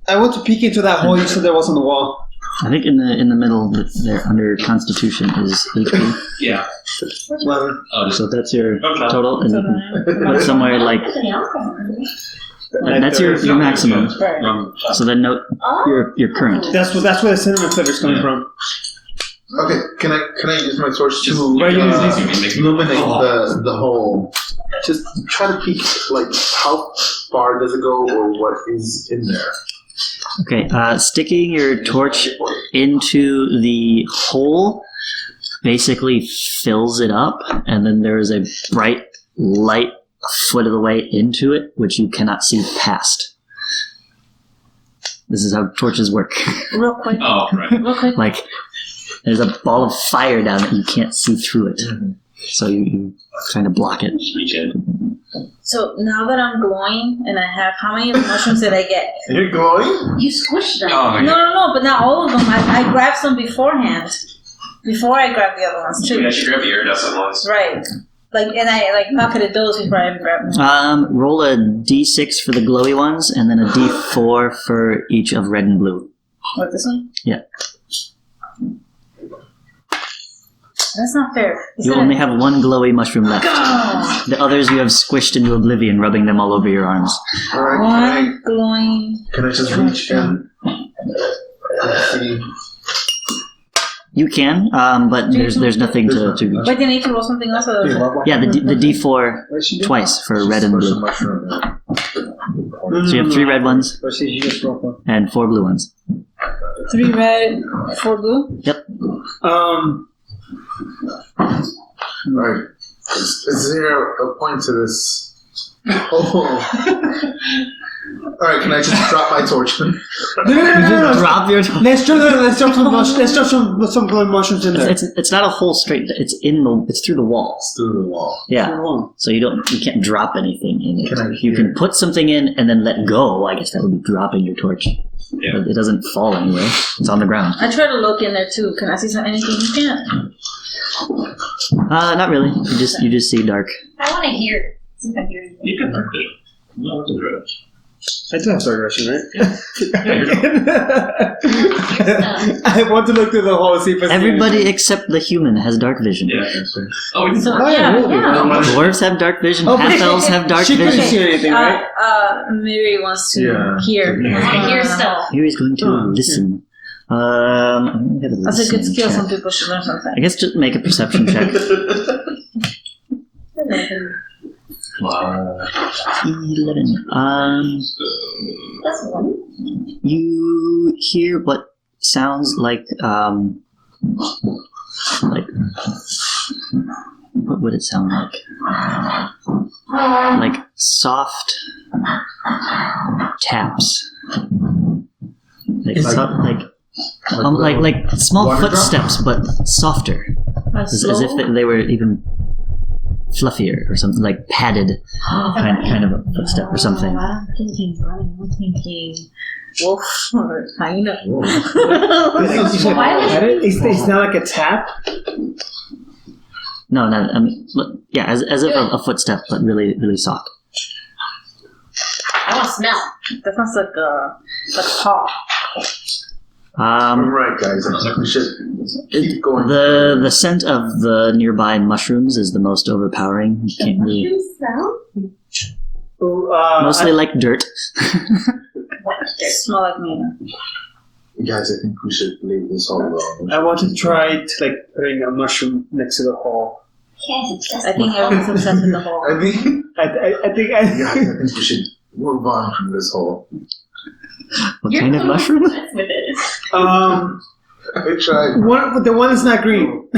I want to peek into that hole you said there was on the wall. I think in the middle there under Constitution is HP. Yeah. 11. Oh, So that's your Okay. total, and you can put somewhere like that's your maximum. Right. So then note your current. That's where the cinnamon flavor's coming from. Okay, can I use my torch to Right, illuminate the hole? Just try to peek, like, how far does it go or what is in there? Okay, sticking your torch into the hole basically fills it up, and then there is a bright light a foot of the way into it, which you cannot see past. This is how torches work. Real quick. Oh, right. Real quick. Like, there's a ball of fire down it, you can't see through it. So you trying to block it. Reach in. So now that I'm glowing and I have, how many mushrooms did I get? You're going? You squished them. Oh, No, but not all of them. I grabbed some beforehand. Before I grabbed the other ones too. Yeah, she grabbed the iridescent ones. Right. Like, and I pocketed those before I even grabbed them. Roll a d6 for the glowy ones, and then a d4 for each of red and blue. What, this one? Yeah. That's not fair. You only have 1 glowy mushroom left. Oh. The others you have squished into oblivion, rubbing them all over your arms. Alright, One glowing. can I just reach in see? You can, but there's nothing to reach. Wait, do you need to roll something else? Or Yeah, the D4 twice for red and blue. So you have 3 red ones Or should you just roll for? and 4 blue ones. 3 red, 4 blue? Yep. Right. Is there a point to this? Oh. Alright, can I just drop my torch? No. Drop your. Let's drop some blood mushrooms in there. It's not a whole straight. It's through the wall. It's through the wall. Yeah. So you can't drop anything in it. Can I You can put something in and then let go. I guess that would be dropping your torch. Yeah. But it doesn't fall anywhere. It's on the ground. I try to look in there too. Can I see anything you can't? Not really. You just see dark. I want to hear. See if I hear anything. You can dark vision. No, it's good. I do have dark vision, right? Yeah. I want to look through the hole and see if I see Everybody anything. except the human has dark vision. Yeah. Oh, we can So, Oh, yeah, really? Dwarves have dark vision. Oh, but Half elves have dark she couldn't vision. see anything, right? Miri wants to Yeah. hear. I hear stuff. Here he's going to listen. I'm gonna That's a good listen skill. check. Some people should learn something. I guess just make a perception check. 11. That's one. You hear what sounds like what would it sound like? Like soft taps. Like small water drop? footsteps, but softer, as if they were even fluffier or something, like padded kind of a footstep or something. I'm thinking running. I'm thinking wolf or hyena. It's not like a tap. No, I mean, yeah, as if a footstep, but really, really soft. I want to smell. That sounds like a paw. Alright, guys, I think we should keep going. The scent of the nearby mushrooms is the most overpowering. You can't really, You smell? mostly like dirt. Smell like me. Guys, I think we should leave this all alone. I want to try to putting a mushroom next to the hole. Yes, I think everyone's obsessed with the hole. I think, I think guys, I think we should move on from this hole. What kind of mushroom? With it. I tried. the one that's not green.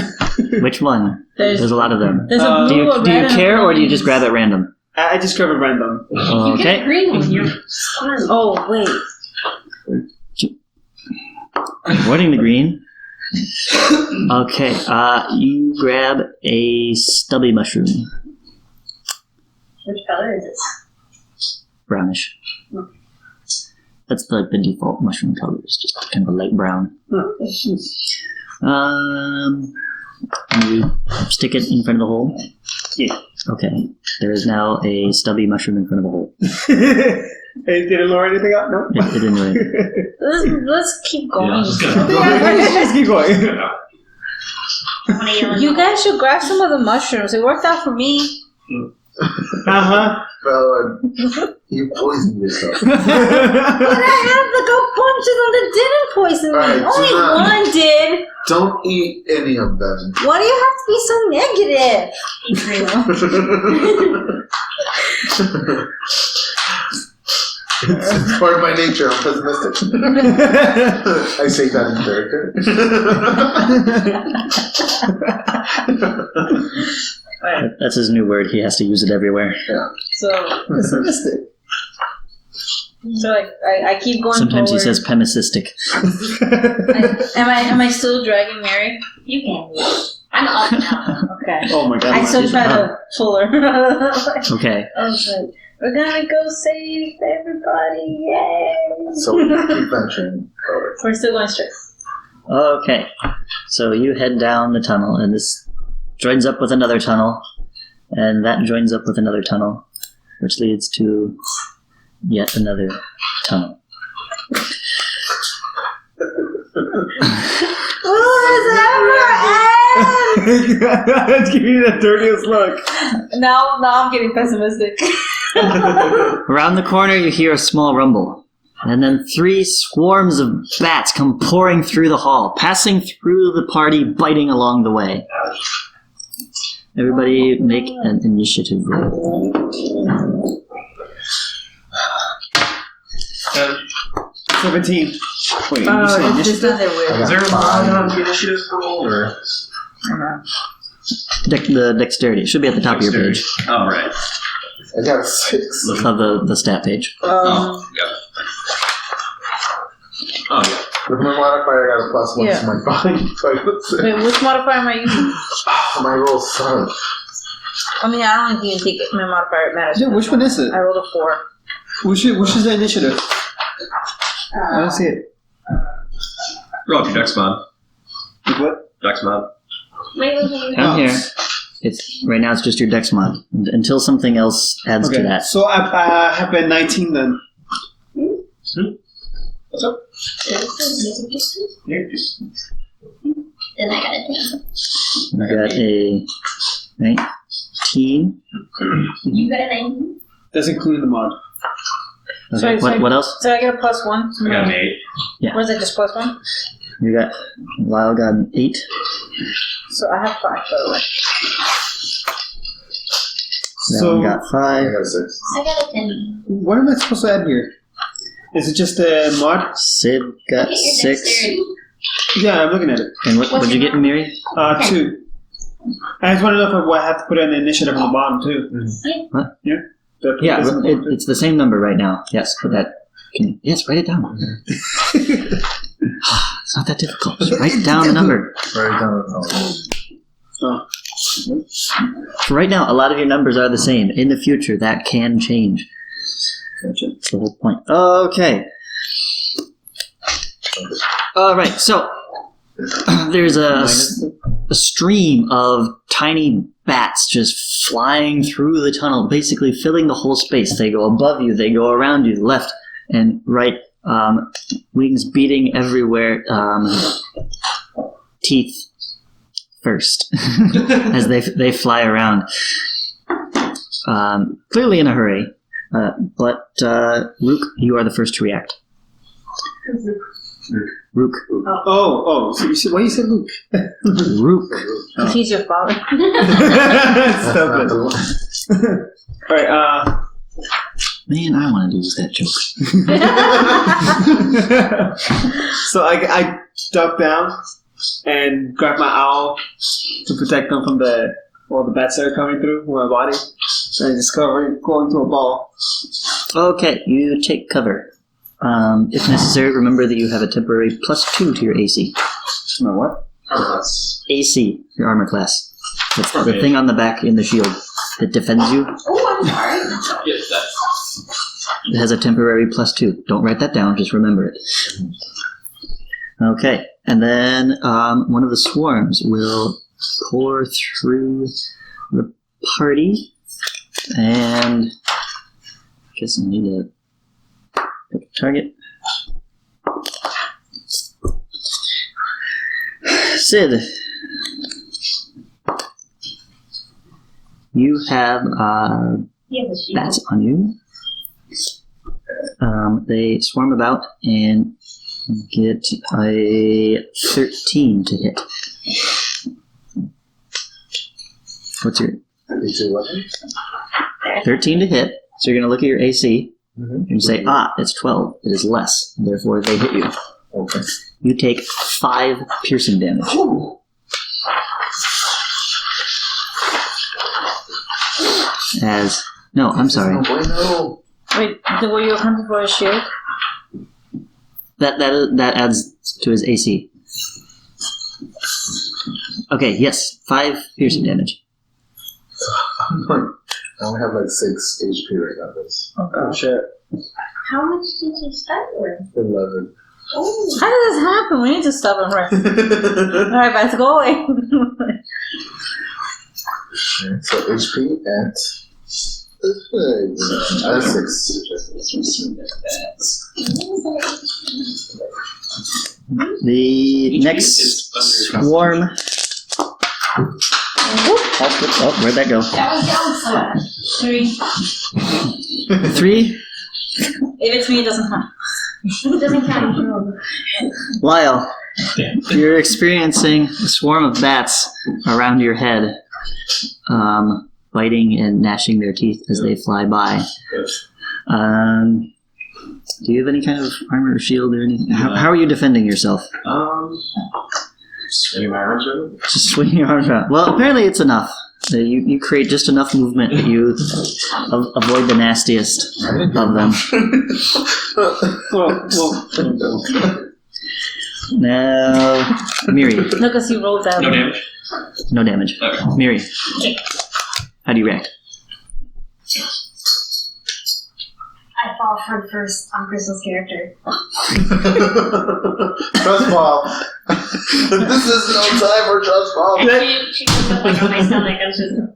Which one? There's There's a lot of them. a blue, Do you a red, do you and a care, or do you green. just grab at random? I just grab a random. You get Okay. green when you're squirming. Oh wait. Avoiding the green. Okay. You grab a stubby mushroom, Which color is it? brownish. That's the default mushroom color. It's just kind of a light brown. You stick it in front of the hole. Yeah. Okay. There is now a stubby mushroom in front of the hole. Hey, did it lower anything up? No. It didn't really. Let's keep Yeah, going. I'm just gonna Just keep going. You guys should grab some of the mushrooms. It worked out for me. Uh-huh. Well, you poisoned yourself. But I have like a bunch of them that didn't poison me. Alright, Only so now- one did. Don't eat any of them. Why do you have to be so negative? It's part of my nature. I'm pessimistic. I say that in character. That's his new word. He has to use it everywhere. So like I keep going Sometimes he forward. says pessimistic. Am I still dragging Mary? You can. I'm up now. Okay. Oh my god. I still try to pull her. Okay. I was like, we're gonna go save everybody! Yay! So keep venturing forward. We're still going straight. Okay. So you head down the tunnel, and this joins up with another tunnel, and that joins up with another tunnel, which leads to yet another tunnel. Let's give you the dirtiest look. Now I'm getting pessimistic. Around the corner, you hear a small rumble. And then 3 swarms of bats come pouring through the hall, passing through the party, biting along the way. Everybody make an initiative roll. 17. Wait, you said It's just initiative? another weird. Is there a line on the initiative roll or The dexterity. It should be at the top of your page. Oh, right. I got a 6. Of the stat page. Oh, yeah. Oh, yeah. With my modifier, I got a +1 Yeah. to my body. So I got 6. Wait, which modifier am I using? My roll sucked. I mean, I don't even think my modifier matters. Yeah, which one is it? I rolled a 4. Which is the initiative? I don't see it. Roll up your dex mod. What? Dex mod. Wait. Down here, it's right now. It's just your dex mod until something else adds to that. So I have been 19 then. What's up? Then I got a 10. I got a 19. You got a 9. That's including the mod. Okay, Sorry. what else? So I get a +1. I got an 8. Yeah. Or is it just +1? You got Lyle got an 8. So I have 5, by the way. That So one got I 5. got a 6. I got a 10. what am I supposed to add here? Is it just the mod? Sid got Look at your 6. dexterity. Yeah, I'm looking at it. And what'd you get, Miri? 2. I just want to know if I have to put an initiative on the bottom too. What? Yeah. Yeah, it's the same number right now. Yes, but that. Yes, write it down. It's not that difficult. Just write down the number. Right down the Oh. For right now, a lot of your numbers are the same. In the future, that can change. Gotcha. That's the whole point. Okay. All right. So there's a stream of tiny bats just flying through the tunnel, basically filling the whole space. They go above you. They go around you, left and right. Wings beating everywhere. Teeth first as they fly around. Clearly in a hurry. But Rook, you are the first to react. Rook. Oh. So you said, why you said Luke? Rook. If he's your father. Stop it. All right. Man, I want to lose that joke. So I duck down and grab my owl to protect them from all the bats that are coming through my body. So I just go into a ball. Okay, you take cover. If necessary, remember that you have a temporary +2 to your AC. My what? AC, your armor class. That's the Okay. thing on the back in the shield that defends you. Oh, I'm sorry. Yes, that's. It has a temporary +2. Don't write that down, just remember it. Okay, and then one of the swarms will pour through the party, and just need to pick a target. Sid, you have He has a shield. bats on you. They swarm about and get a 13 to hit. What's your AC weapon? 13 to hit? So you're going to look at your AC Mm-hmm. and say, it's 12. It is less. Therefore, they hit you. Okay. You take 5 piercing damage. I'm sorry. Oh, boy, no. Wait, were you hunting for a shield? That adds to his AC. Okay, yes, 5 piercing damage. I only have like 6 HP right now. This Oh shit. How much did you start with? 11. Oh. How did this happen? We need to stop him right. Alright, let's go away. So HP at 6. The next swarm. Oh, where'd that go? That was 3. 3? If it's me, it doesn't count. It doesn't count. Lyle, you're experiencing a swarm of bats around your head, biting and gnashing their teeth as they fly by. Do you have any kind of armor or shield or anything? How are you defending yourself? Swinging my arms around. Just swinging your arms around. Well, apparently it's enough. You create just enough movement that you avoid the nastiest of them. Now, Miri. No, because he rolled that. No damage. No damage. Okay. Miri. How do you react? I fall for first on Crystal's character. Trust fall. This is no time for trust fall. And she comes up like on my stomach and she's and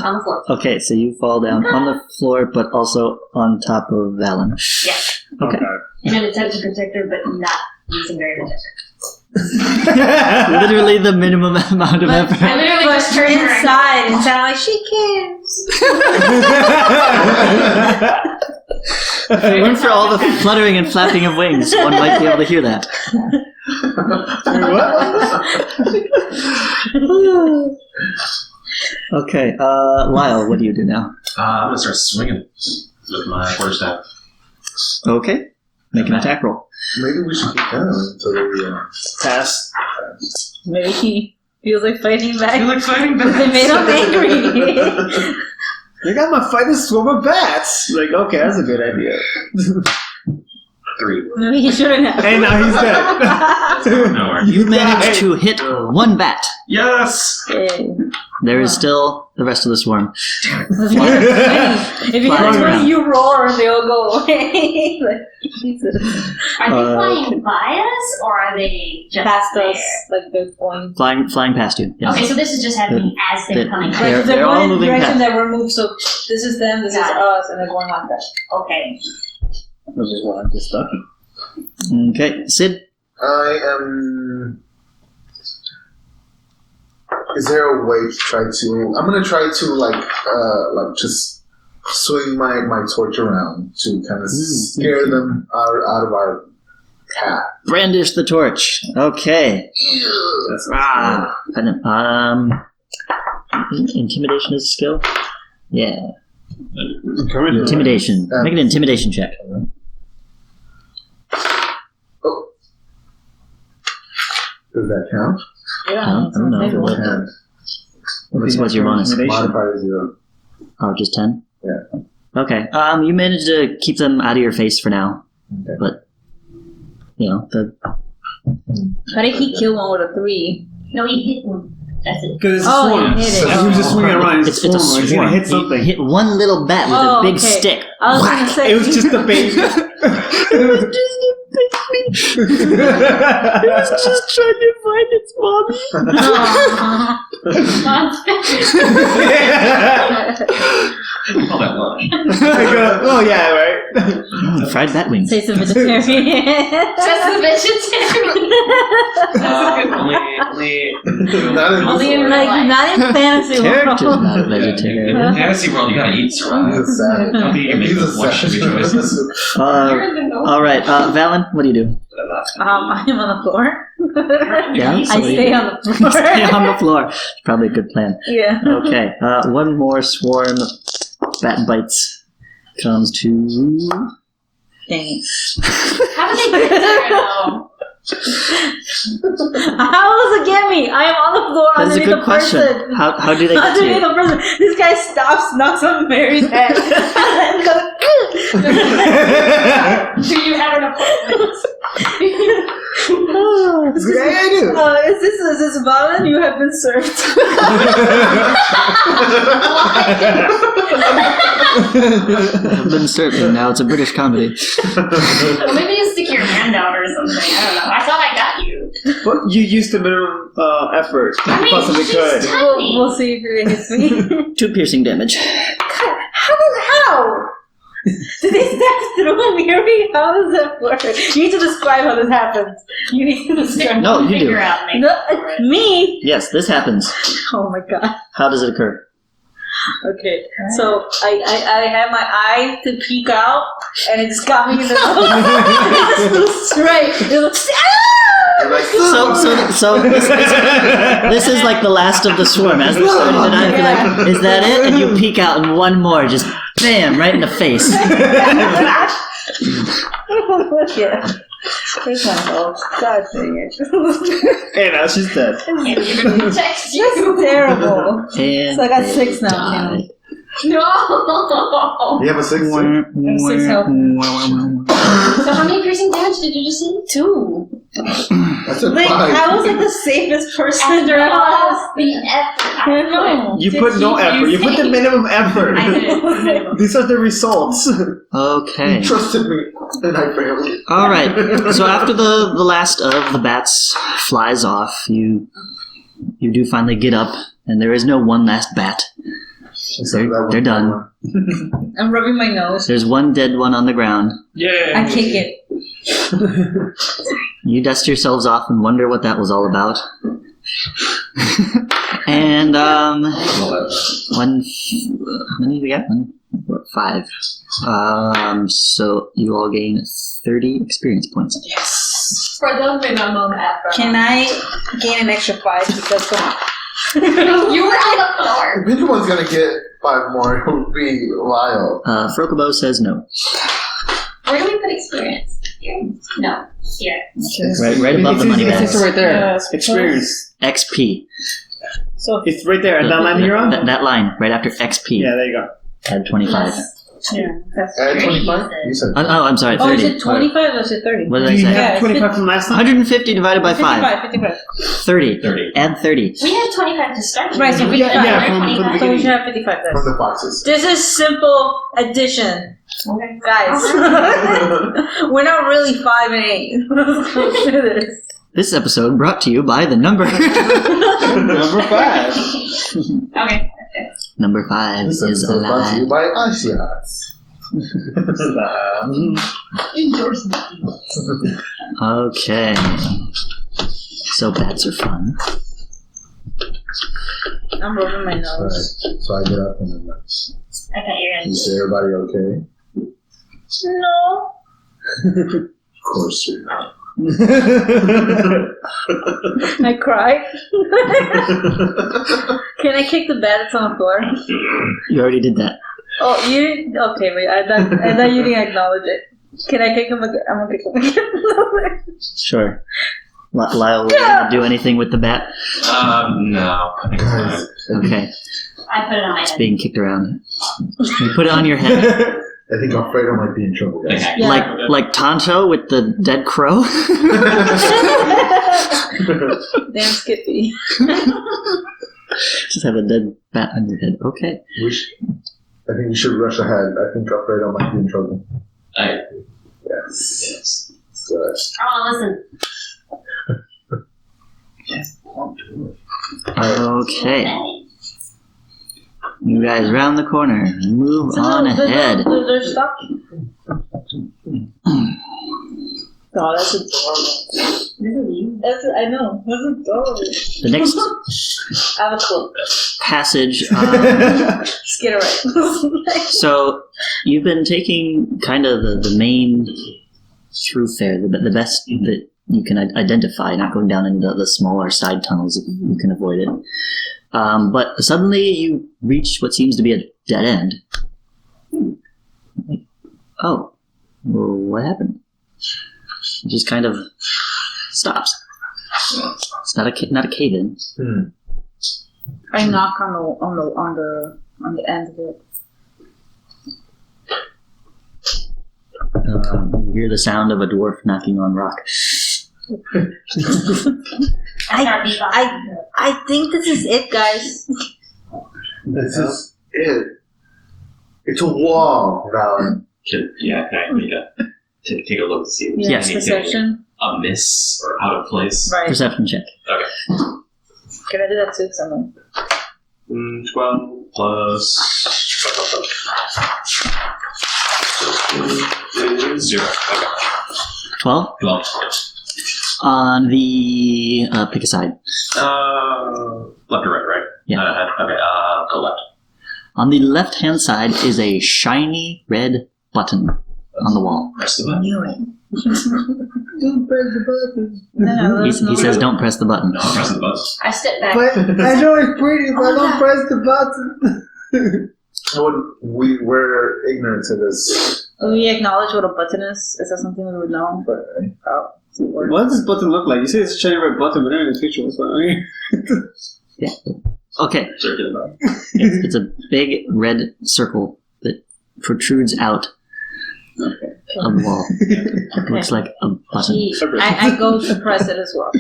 I'm on the floor. Okay, so you fall down on the floor, but also on top of Valen. Yeah. Okay. In an attempt to protect her, but not using very much effort. Literally the minimum amount of effort. I literally just turned her inside and sound like she cares. If it weren't for all the fluttering and flapping of wings, one might be able to hear that. Okay, Lyle, what do you do now? I'm gonna start swinging with my quarterstaff. Okay, make an attack roll. Maybe we should keep going until we Pass. Maybe he feels like fighting back. like fighting They made him angry. You got my fighting swarm of bats. Like, okay, that's a good idea. 3. Maybe he shouldn't have. And now he's dead. Nowhere. You managed to hit one bat. Yes. Okay. There is still the rest of the swarm. If you Flying get around. 20, you roar and they all go away. Like, Jesus. Are they flying by us or are they just Past there? us, like they're going. Flying past you. Yes. Okay, so this is just happening as they're coming. They're- Like they're all going in the moving direction past. that we're moved. So this is them, this is Got it. us, and they're going like that. Okay. Which is why I'm just stuck. Okay, Sid. I am. Is there a way to try to? I'm gonna try to like just swing my torch around to kind of scare them out of our path. Brandish the torch. Okay. Intimidation is a skill? Yeah. Intimidation. Make an intimidation check. Oh, does that count? Yeah. I don't know. Maybe one. 10. What's your bonus? Modifier 0. Oh, just 10? Yeah. Okay. You managed to keep them out of your face for now. Okay. But, you know, How did he kill one with a 3? No, he hit one. That's it. Because it's a Oh, swarm. he hit it. So he was just swinging around. it's a He's swarm. gonna hit He something. hit one little bat with Oh, a big okay. stick. I was gonna say It was just a baby. It was just a baby. It was just trying to find its mommy. All that lunch. Oh yeah, right. Fried bat wings. Say some vegetarian. Just the vegetarian. Not in Only in, this like, not in fantasy Character's world. not a vegetarian. In fantasy world, you gotta eat to survive. He's a savage. Don't be He's making a flesh savage. choices. All right, Valen, what do you do? I'm on the floor. Yeah, I stay on the floor. Stay on the floor. Probably a good plan. Yeah. Okay, one more swarm bat bites comes to. Dang it. How did they get there though? How does it get me? I am on the floor That is a underneath good the question. person. How do they get to Underneath you? the person. This guy stops, knocks on Mary's head, and then goes. Do you have an appointment? Yeah, I do. Is this Valen? You have been served. I've been serving now. It's a British comedy. Well, maybe you stick your hand out or something. I don't know. I thought I got you. But you used the minimum effort I you mean, possibly she's could. tiny. We'll see if it hits me. 2 piercing damage. How? Did they step through Mary? How does that work? You need to describe how this happens. You need to describe. No, you do. Figure out, maybe. No, me? Yes, this happens. Oh my god. How does it occur? Okay, so I had my eye to peek out, and it just got me in the nose. Straight. It was You're like, So this is like the last of the swarm. As they're starting to die, you're like, is that it? And you peek out, and one more, just bam, right in the face. yeah. Where's my nose? God dang it. Hey, now she's dead. Text That's you. terrible. And So I got they 6 now, die. Tim. No. you have a 6 too? I'm 6 health. So how many piercing damage did you just see? 2. That's a Like, 5. I was like the safest person After around. all the effort I know. You put no effort. You put the minimum effort. I did. These are the results. Okay. You trusted me, and I failed. All right. So after the last of the bats flies off, you do finally get up, and there is no one last bat. They're done. I'm rubbing my nose. There's one dead one on the ground. Yay! I kick it. You dust yourselves off and wonder what that was all about. And Well, that's- how many do we got? 5. So you all gain 30 experience points. Yes. For the minimum effort. Can I gain an extra 5 because of You were on the floor. If anyone's gonna get 5 more, it would be Lyle. Frokobo says no. Where do we put experience? Here? No. Here. Right above the money It's bags. right there. Yes, Experience. XP. So It's right there. That line you're on? That line, right after XP. Yeah, there you go. Add 25. yeah, that's Add 25? You said I'm sorry, Oh, is 30. it 25 or is it 30? What did Do I you say? have Yeah, 25 from last time? 150 divided by 5. 55. 30. 30. Add 30. We had 25 to start with. Right, so 55. Yeah, from the So we beginning. should have 55 from guys. the foxes. This is simple addition, Okay. guys. We're not really 5 and 8. Let's do this. This episode brought to you by the number. Number 5. Okay. Number 5 This is episode brought to you alive. by Icy Hots. Okay. So bats are fun. I'm rubbing my Alright, nose. so I get up and then I thought you were is everybody okay? No. Of course you're not. I cry. Can I kick the bat that's on the floor? You already did that. Oh, you? Okay, wait. I thought you didn't acknowledge it. Can I kick him again? I'm gonna kick him again. Sure. Lyle, will you do anything with the bat? No. I think it's fine. Okay. I put it on my It's head. being kicked around. You put it on your head. I think Alfredo might be in trouble, guys. Okay. Yeah. Like Tonto with the dead crow. Damn Skippy. Just have a dead bat on your head. Okay. I think we should rush ahead. I think Alfredo might be in trouble. Yes. So, I want to Okay. You guys round the corner. Move on ahead. There's stuff. Oh, that's adorable. listen. I know. That's adorable. The next I have a clue. passage. Skid away. So you've been taking kind of the main thoroughfare, the best that you can identify, not going down into the smaller side tunnels if you can avoid it. But suddenly you reach what seems to be a dead end. Oh, well, what happened? It just kind of stops. It's not a cave in. I knock on the end of it. You hear the sound of a dwarf knocking on rock. I think this is it, guys. this is it. It's a wall, Val. Can I make take a look to see if there's Yes. anything Perception. amiss or out of place? Right. Perception check. Can I do that too, someone? 12 plus 0. Okay. 12? 12. On the pick a side. Left or right? Yeah. Okay, go left. On the left-hand side is a shiny red button on the wall. Press the button. Don't press the button. No, He says, "Don't press the button." No, press the button. I step back. But I know it's pretty, but don't press the button. We're ignorant to this. We acknowledge what a button is. Is that something we would know? But What does this button look like? You say it's a shiny red button, but then in the picture, what's going on? Yeah. Okay. Circular. It's a big red circle that protrudes out of the wall. It looks like a button. I go to press it as well.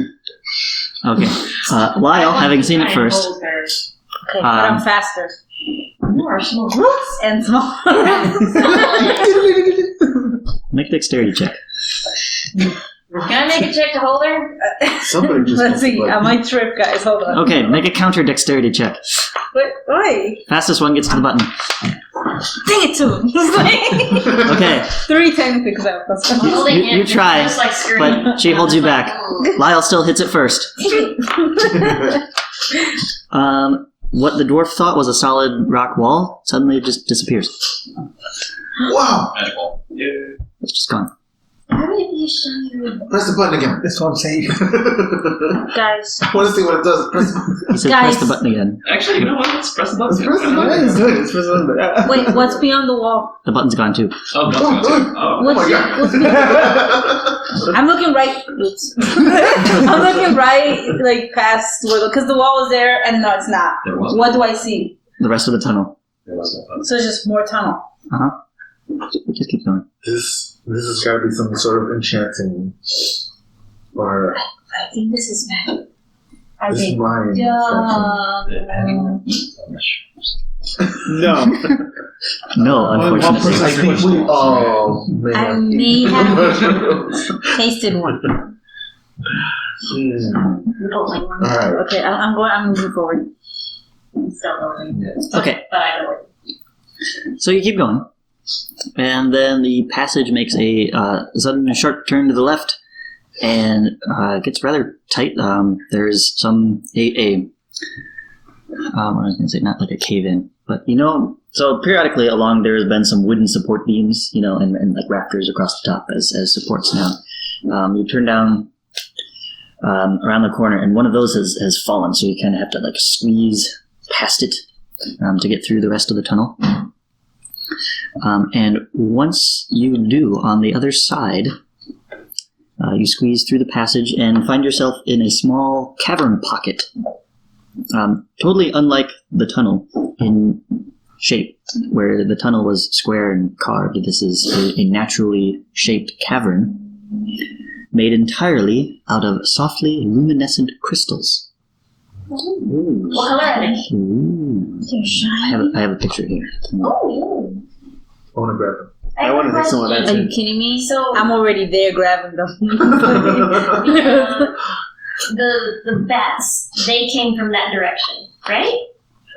Okay. Lyle, having seen it first, Okay, but I'm faster. You are small. And small. make dexterity check. Can I make a check to hold her? somebody just. Let's see. I might trip, guys. Hold on. Okay, make a counter dexterity check. Wait, why? Fastest one gets to the button. Dang it to him. Okay, 3 technically because I was I'm holding you it, try, just like scream. but she holds you back. Lyle still hits it first. What the dwarf thought was a solid rock wall suddenly just disappears. Wow! Magical. Yeah. It's just gone. How many of you shiny? Press the button again. That's what I'm saying. Guys. I want to see what it does. Press the button. He says, Guys. "Press the button again." Actually, you know what? Let's press the button. Press the Yeah, button. it's good. It's for something. Wait, what's beyond the wall? The button's gone too. Oh, no, no, no. Oh. Oh my What's god. I'm looking right. Oops. I'm looking right, like past where because the wall was there, and no, it's not. There was. What do I see? The rest of the tunnel. There was no button. So it's just more tunnel. Just keep going. This has got to be some sort of enchanting. Or I think this is magic. I this is think. mine. No. No, Only one unfortunately. person- I think we. Oh I man. may have tasted one. Alright. Okay, I'm moving forward. Okay, But I know it. so you keep going, and then the passage makes a sudden sharp turn to the left, and gets rather tight. There's what I was going to say, not like a cave-in, but so periodically along there has been some wooden support beams, and like rafters across the top as supports now. You turn down around the corner, and one of those has fallen, so you kind of have to like squeeze past it to get through the rest of the tunnel. And once you do, on the other side, you squeeze through the passage and find yourself in a small cavern pocket. Totally unlike the tunnel in shape, where the tunnel was square and carved. This is a naturally shaped cavern made entirely out of softly luminescent crystals. What color are they? Ooh. I have a picture here. Oh, I want to grab them. I want to take some of that Are you too. kidding me? So I'm already there grabbing them. the bats, they came from that direction, right?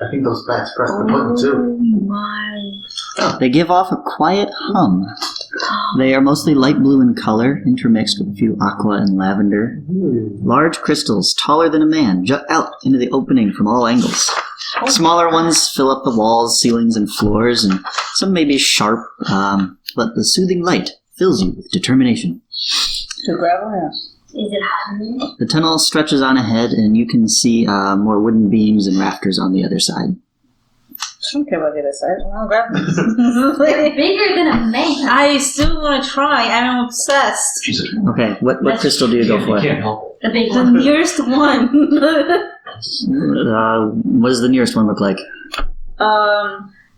I think those bats press the button too. My. They give off a quiet hum. They are mostly light blue in color, intermixed with a few aqua and lavender. Large crystals, taller than a man, jut out into the opening from all angles. Smaller ones fill up the walls, ceilings, and floors, and some may be sharp, but the soothing light fills you with determination. To grab them? Is it hot? The tunnel stretches on ahead, and you can see more wooden beams and rafters on the other side. I don't care about the other side. I'll grab them. They're bigger than a man. I still want to try. I'm obsessed. Jesus. Okay, what crystal do you go for? You can't help The big The one. nearest one. What does the nearest one look like?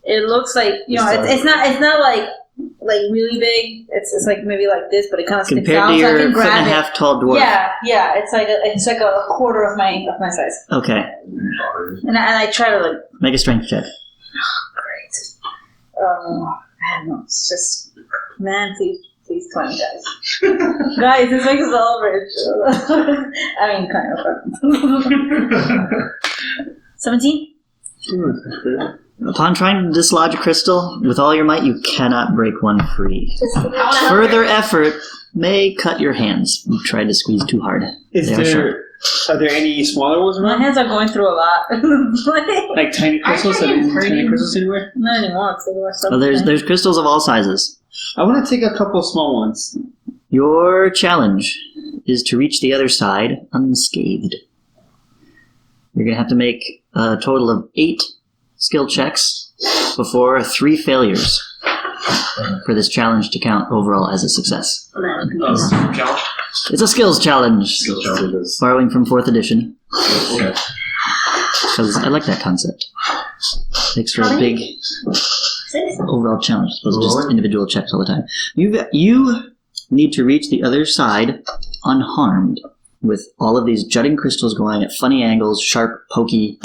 It looks like it's not like really big. It's like maybe like this, but it kind of sticks Compared out, to so I your can foot and grab a it. half tall dwarf. Yeah. It's like a quarter of my size, Okay, and I try to like. make a strength check. Great. I don't know. It's just man, please 20 guys. Guys, this makes us all rich. I mean, kind of. 17. Upon trying to dislodge a crystal with all your might, you cannot break one free. Further effort may cut your hands. You tried to squeeze too hard. Is They are there Are there any smaller ones My around? hands are going through a lot. Like tiny crystals? Are there any tiny crystals anywhere? Not anymore. It's the rest of Well, the thing. there's crystals of all sizes. I want to take a couple small ones. Your challenge is to reach the other side unscathed. You're going to have to make a total of 8 skill checks before 3 failures for this challenge to count overall as a success. Oh, challenge? It's a skills challenge, Skill challenge. borrowing from 4th edition, Okay. because I like that concept. Makes for a big 6. overall challenge, as opposed to just individual checks all the time. You need to reach the other side unharmed, with all of these jutting crystals going at funny angles, sharp, pokey,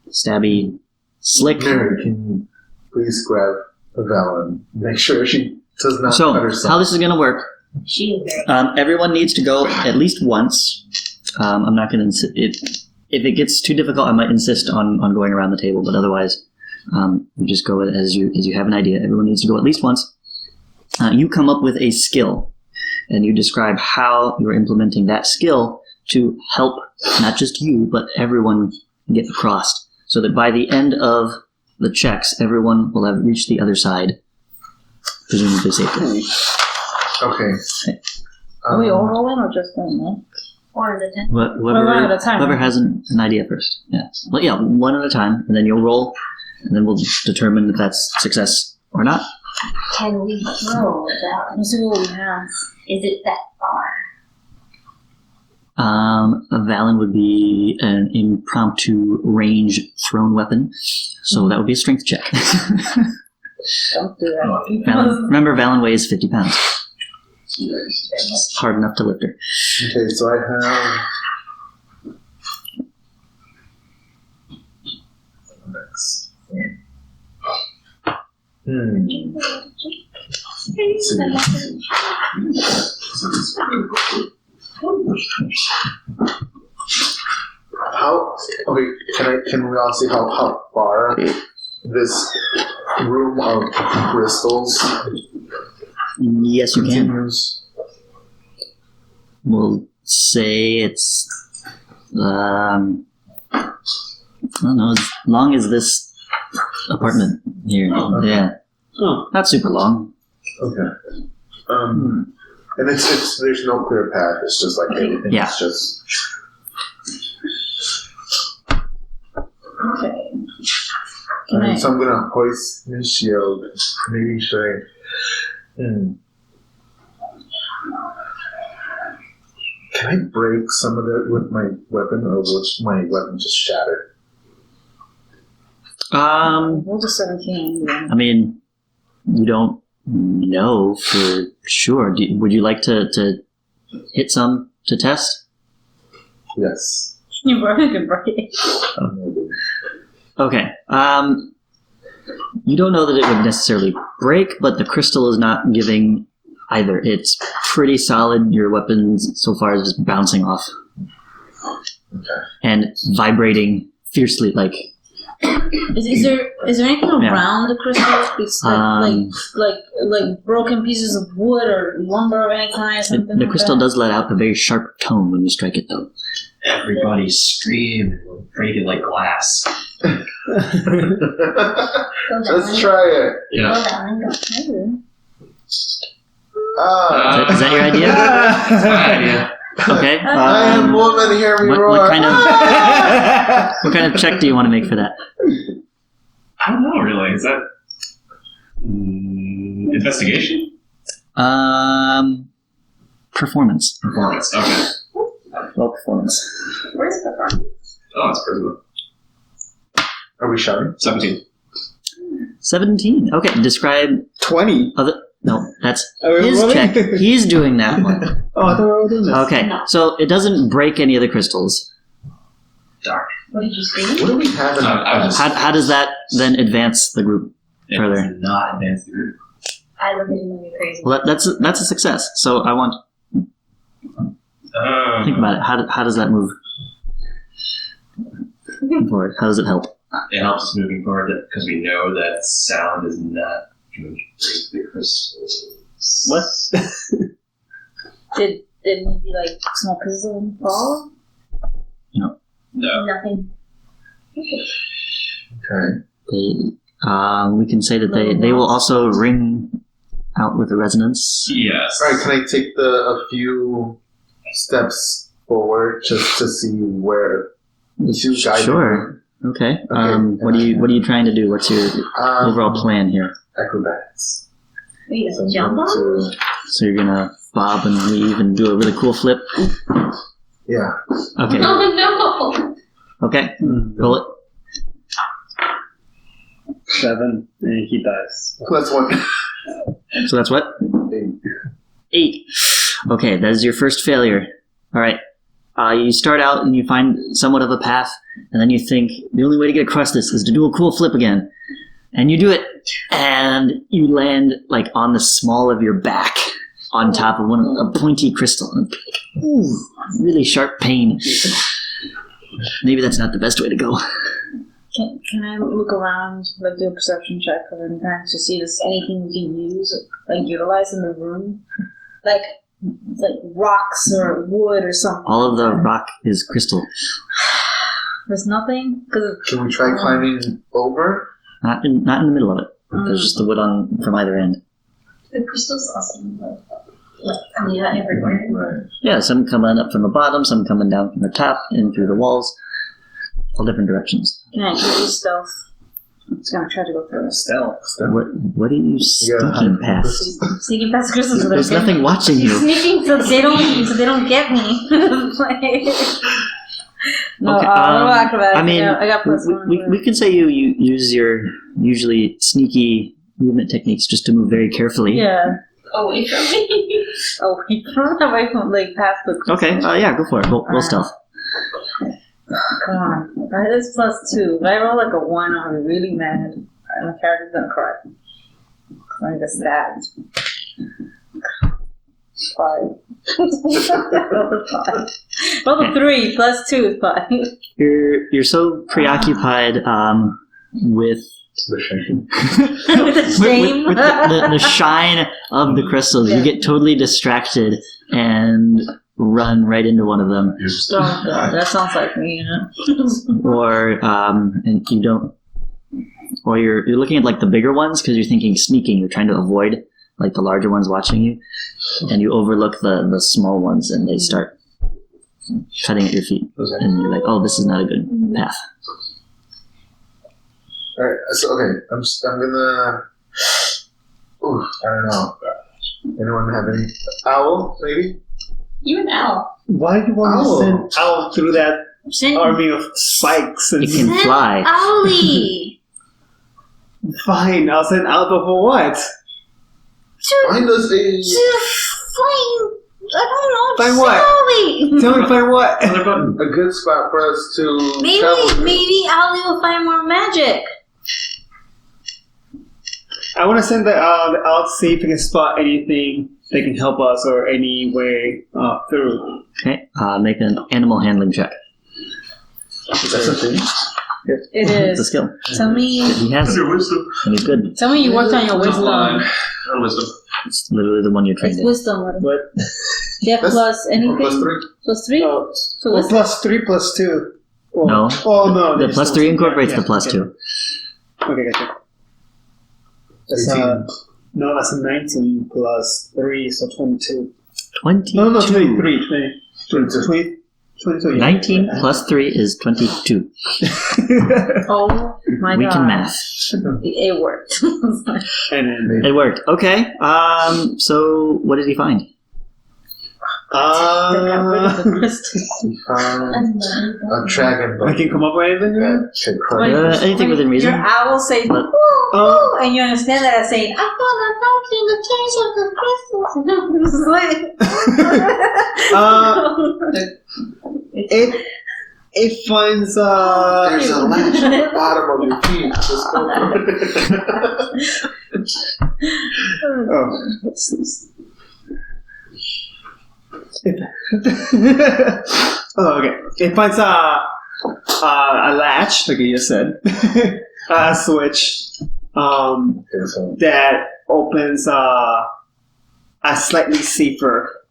stabby, slick. Mary, can you please grab Valen? Make sure she does not So, cut herself. how this is going to work, She is very everyone needs to go at least once. I'm not going to if it gets too difficult, I might insist on going around the table, but otherwise, you just go as you have an idea. Everyone needs to go at least once. You come up with a skill, and you describe how you're implementing that skill to help not just you, but everyone get across, so that by the end of the checks, everyone will have reached the other side, presumably safely. Okay. Are we all rolling or just one? 4 out of 10. One at a time, Whoever right? has an idea first. Yeah. Well, yeah, one at a time, and then you'll roll, and then we'll determine if that's success or not. Can we throw that? Let's see what we have. Is it that far? A Valen would be an impromptu range thrown weapon, so that would be a strength check. Don't do that. Remember, Valen weighs 50 pounds. It's hard enough to lift her. Okay, so I have. Next. How? Okay, can we all see how far this room of crystals Yes, you can. continues? We'll say it's, I don't know, as long as this apartment here. Yeah. Oh. Not super long. Okay. And it's there's no clear path. It's just like everything. Yeah. It's just. Okay. And so I'm gonna hoist my shield. Maybe should I? Can I break some of it with my weapon, or will my weapon just shatter? We'll just 17. Yeah. I mean, you don't know for sure. Would you like to hit some to test? Yes. You can break it. Maybe. Okay. You don't know that it would necessarily break, but the crystal is not giving either. It's pretty solid. Your weapon so far is just bouncing off. Okay. And vibrating fiercely, like... Is there anything around the crystals? It's like broken pieces of wood or lumber of any kind, something The like crystal that? does let out a very sharp tone when you strike it, though. Everybody scream. We're breaking like glass. Let's try it. Yeah. Ah, Is that your idea? That's my idea. Okay. I am woman. Hear me roar. what kind of check do you want to make for that? I don't know, really. Is that investigation? Performance. Performance. Okay. Well, performance. Where's the front? Oh, it's charisma. Are we shouting? 17. 17. Okay, describe 20. other... No, that's Are we his rolling? check. He's doing that one. Oh, I thought we were doing this. Okay, so it doesn't break any of the crystals. Dark. What did you say? What do we have in I was How does that then advance the group it further? does not advance the group. I look at him like crazy. Well, that's a success. So I want think about it. How does that move forward? How does it help? It helps us moving forward because we know that sound is not going to break the crystals. What? Did maybe like small pieces of them fall? No. Nothing. Okay. We can say that they will also ring out with the resonance. Yes. All right. Can I take a few steps forward just to see where to guide Sure. Okay. Okay. What are you trying to do? What's your overall plan here? Acrobatics. Wait, So I'm jump going on? to- So you're gonna bob and weave and do a really cool flip. Yeah. Okay. Oh no! Okay. Roll it. 7, and he dies. Plus 1. So that's what? 8. Okay, that is your first failure. All right. You start out and you find somewhat of a path, and then you think the only way to get across this is to do a cool flip again. And you do it, and you land like on the small of your back on top of a pointy crystal. Ooh, really sharp pain. Maybe that's not the best way to go. Can I look around, like do a perception check of any kind to see if there's anything we can use, like utilize in the room? Like rocks or wood or something. All of the rock is crystal. There's nothing? Can we try climbing over? Not in the middle of it. There's just the wood from either end. The crystal's awesome. Yeah, everywhere. Right. Yeah, some coming up from the bottom, some coming down from the top and through the walls. All different directions. Can I use stealth? I'm just gonna try to go through it. Stealth. What are you sneaking past? Sneaking past crystals. So There's nothing watching you. Sneaking so they don't get me. No, Okay, what about acrobatics? I mean, I got plus 1. we can say you use your usually sneaky movement techniques just to move very carefully. Yeah. Away from me. Oh, away from like past the. Okay, yeah, go for it. Roll stealth. Come on. That is plus 2. If I roll like a 1, I'll be really mad. And my character's gonna cry. I'm just sad. 5. Roll the 3 plus 2 is 5. You're so preoccupied with The shame. With the shame. with the shine of the crystals. You get totally distracted and run right into one of them, Oh god, that sounds like me, you know. or and you don't, or you're looking at like the bigger ones because you're thinking sneaking. You're trying to avoid like the larger ones watching you, and you overlook the small ones, and they start cutting at your feet, and you're like, oh, this is not a good path. All right. So okay, I'm gonna. Ooh, I don't know. Anyone have any owl? Maybe. You and Al. Why do you want Owl. to send Owl through that Send army of spikes? And It can fly. Owly! Fine, I'll send Owl for what? Find us a. I don't know. Find what? Owly! Tell me find what? A good spot for us to travel. Maybe Owly will find more magic. I want to send the Owl to see if he can spot anything that can help us or any way through. Okay, make an animal handling check. That's a thing. It It's a is. skill. Tell me He has it, wisdom. and he's good. you worked on your wisdom. On wisdom. It's literally the one you're trained It's in. wisdom. What? Do you have plus anything? Plus 3. Plus 3? Oh, So well, wisdom. plus 3 plus 2. Oh. No. Oh, no. The there's plus no- 3 incorporates yeah, the plus okay. 2. Okay, gotcha. That's, 18. no, that's a 19 plus 3, so 22. 22. No, 23. 22, yeah. 19 plus 3 is 22. Oh my We god. can math. It worked. And then, It worked. Okay. So what did he find? Got rid of the crystal. Found a dragon I bone. can come up with anything? that should crush Wait. us. Anything within reason. Your owl says, But- "Woo, woo," and you understand that as saying, I found a fountain the taste of the crystals. It finds, There's a latch at the bottom of your feet. Just oh, okay. It finds a latch, like you just said, a switch Okay, so that opens a slightly safer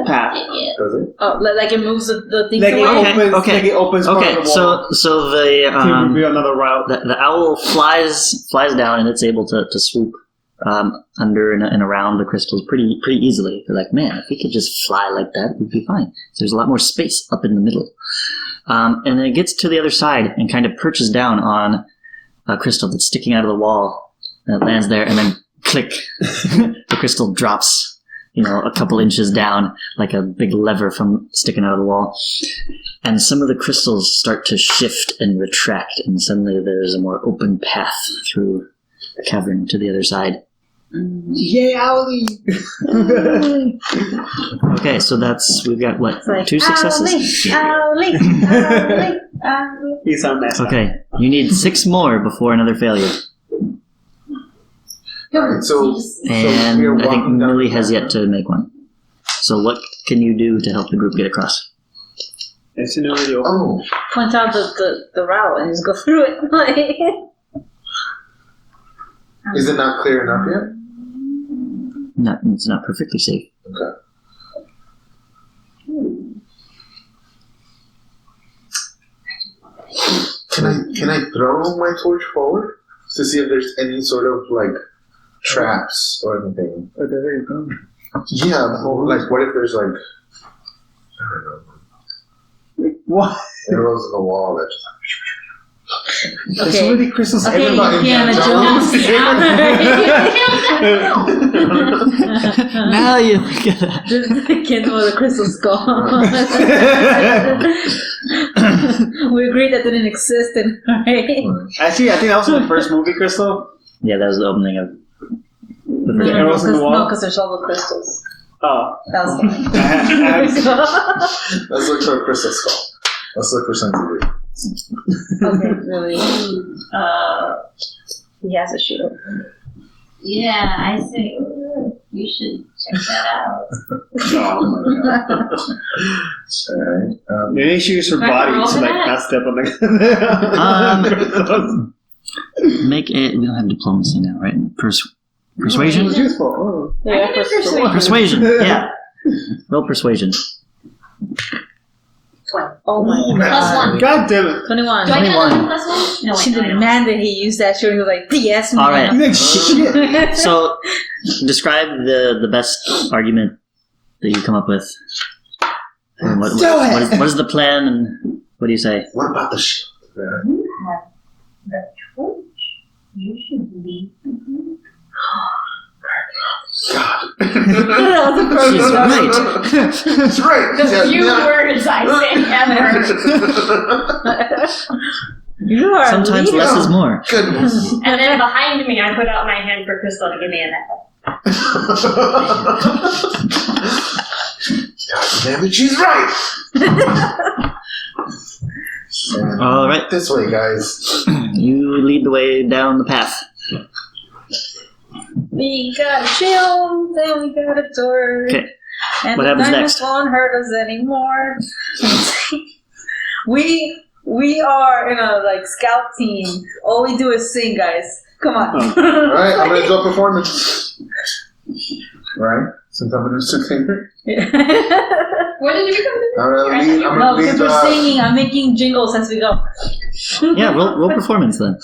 path. Does it? Oh, like it moves the things Like away? it opens part Okay, of the wall so to the reveal another route. the owl flies down and it's able to swoop under and around the crystals pretty easily. They're like, man, if we could just fly like that, we'd be fine. So there's a lot more space up in the middle. And then it gets to the other side and kind of perches down on a crystal that's sticking out of the wall. And it lands there, and then click, the crystal drops, a couple inches down, like a big lever from sticking out of the wall. And some of the crystals start to shift and retract, and suddenly there's a more open path through the cavern to the other side. Yay, Owlie! Okay, so we've got what, It's like, 2 successes? Owlie. He's on mess. Okay, you need 6 more before another failure. Alright, so And we are I think walking down Millie the has yet cavern. to make one. So what can you do to help the group get across? It's an already open. Oh, Point out the route and just go through it. is it not clear enough yet? It's not perfectly safe. Okay. Can I throw my torch forward to see if there's any sort of like traps or anything? Oh, there you go. Yeah, like what if there's like I don't know What? arrows in the wall that There's so many crystals Okay, everywhere. Indiana Jones. Now you look at that. The kid with the crystal skull. We agreed that didn't exist, and right? Actually, I think that was in the first movie, Crystal. Yeah, that was the opening of the The first arrows in the wall? No, because there's all the crystals. Oh. That was fine. Let's look for a crystal skull. Let's look for sensitivity. Okay, really. He has a shield. Yeah, I say you should check that out. Oh my god. Alright. Maybe she used her Can I body roll to for like that? not step on the. Make it. We don't have diplomacy now, right? Persuasion. It's useful. Oh. Yeah, Persuasion. Yeah. Roll persuasion. 20. Oh my Plus god. 1. God damn it! 21. Do I get 21. another plus 1? No, She wait, no, I don't. demanded he use that shield. He was like, yes, ma'am. All right. Like shit. So, describe the best argument that you come up with. And what is the plan, and what do you say? What about the shield? Yeah. You have the torch. You should leave the group. God. That was a perfect She's job. right. That's right. The few words I say ever. You are Sometimes a leader. less is more. Goodness. And then behind me, I put out my hand for Crystal to give me a necklace. God damn it, she's right. And All right. this way, guys. You lead the way down the path. We got a shield, and we got a torch. Okay. And What the happens diamonds next? won't hurt us anymore. we are in a like scout team. All we do is sing, guys. Come on. Alright, I'm gonna do a performance. Right? Since I'm gonna do singer. What did you become? I'm No, gonna because lead we're singing. I'm making jingles as we go. Yeah, roll performance then.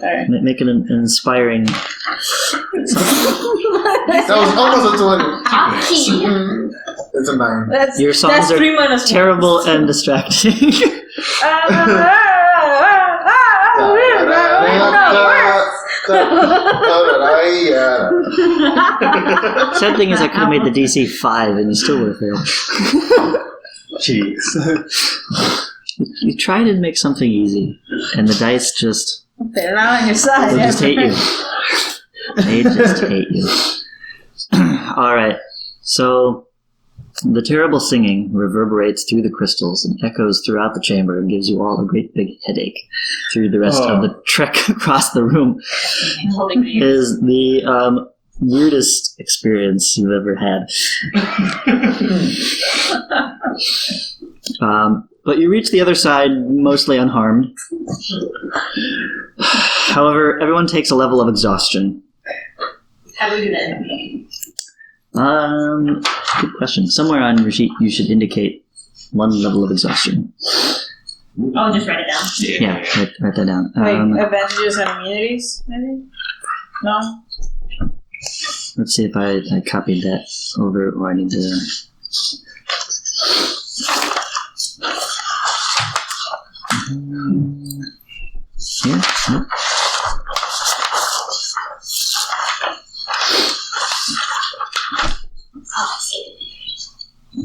Alright. Make it an inspiring. That was almost a 20. Hockey. It's a 9. That's, Your songs that's are 3 minus one. terrible and distracting. Sad thing is, I could have made the DC 5 and you still would have failed. Jeez. You try to make something easy, and the dice just. They're not on your side. They just hate you. They just hate you. Alright, so the terrible singing reverberates through the crystals and echoes throughout the chamber and gives you all a great big headache through the rest of the trek across the room. Holding me. Is the weirdest experience you've ever had. But you reach the other side mostly unharmed. However, everyone takes a level of exhaustion. How do we do that? Good question. Somewhere on your sheet, you should indicate 1 level of exhaustion. I'll just write it down. Yeah, write that down. Like advantages and immunities, maybe? No? Let's see if I copied that over, or I need to. Yeah. Nope.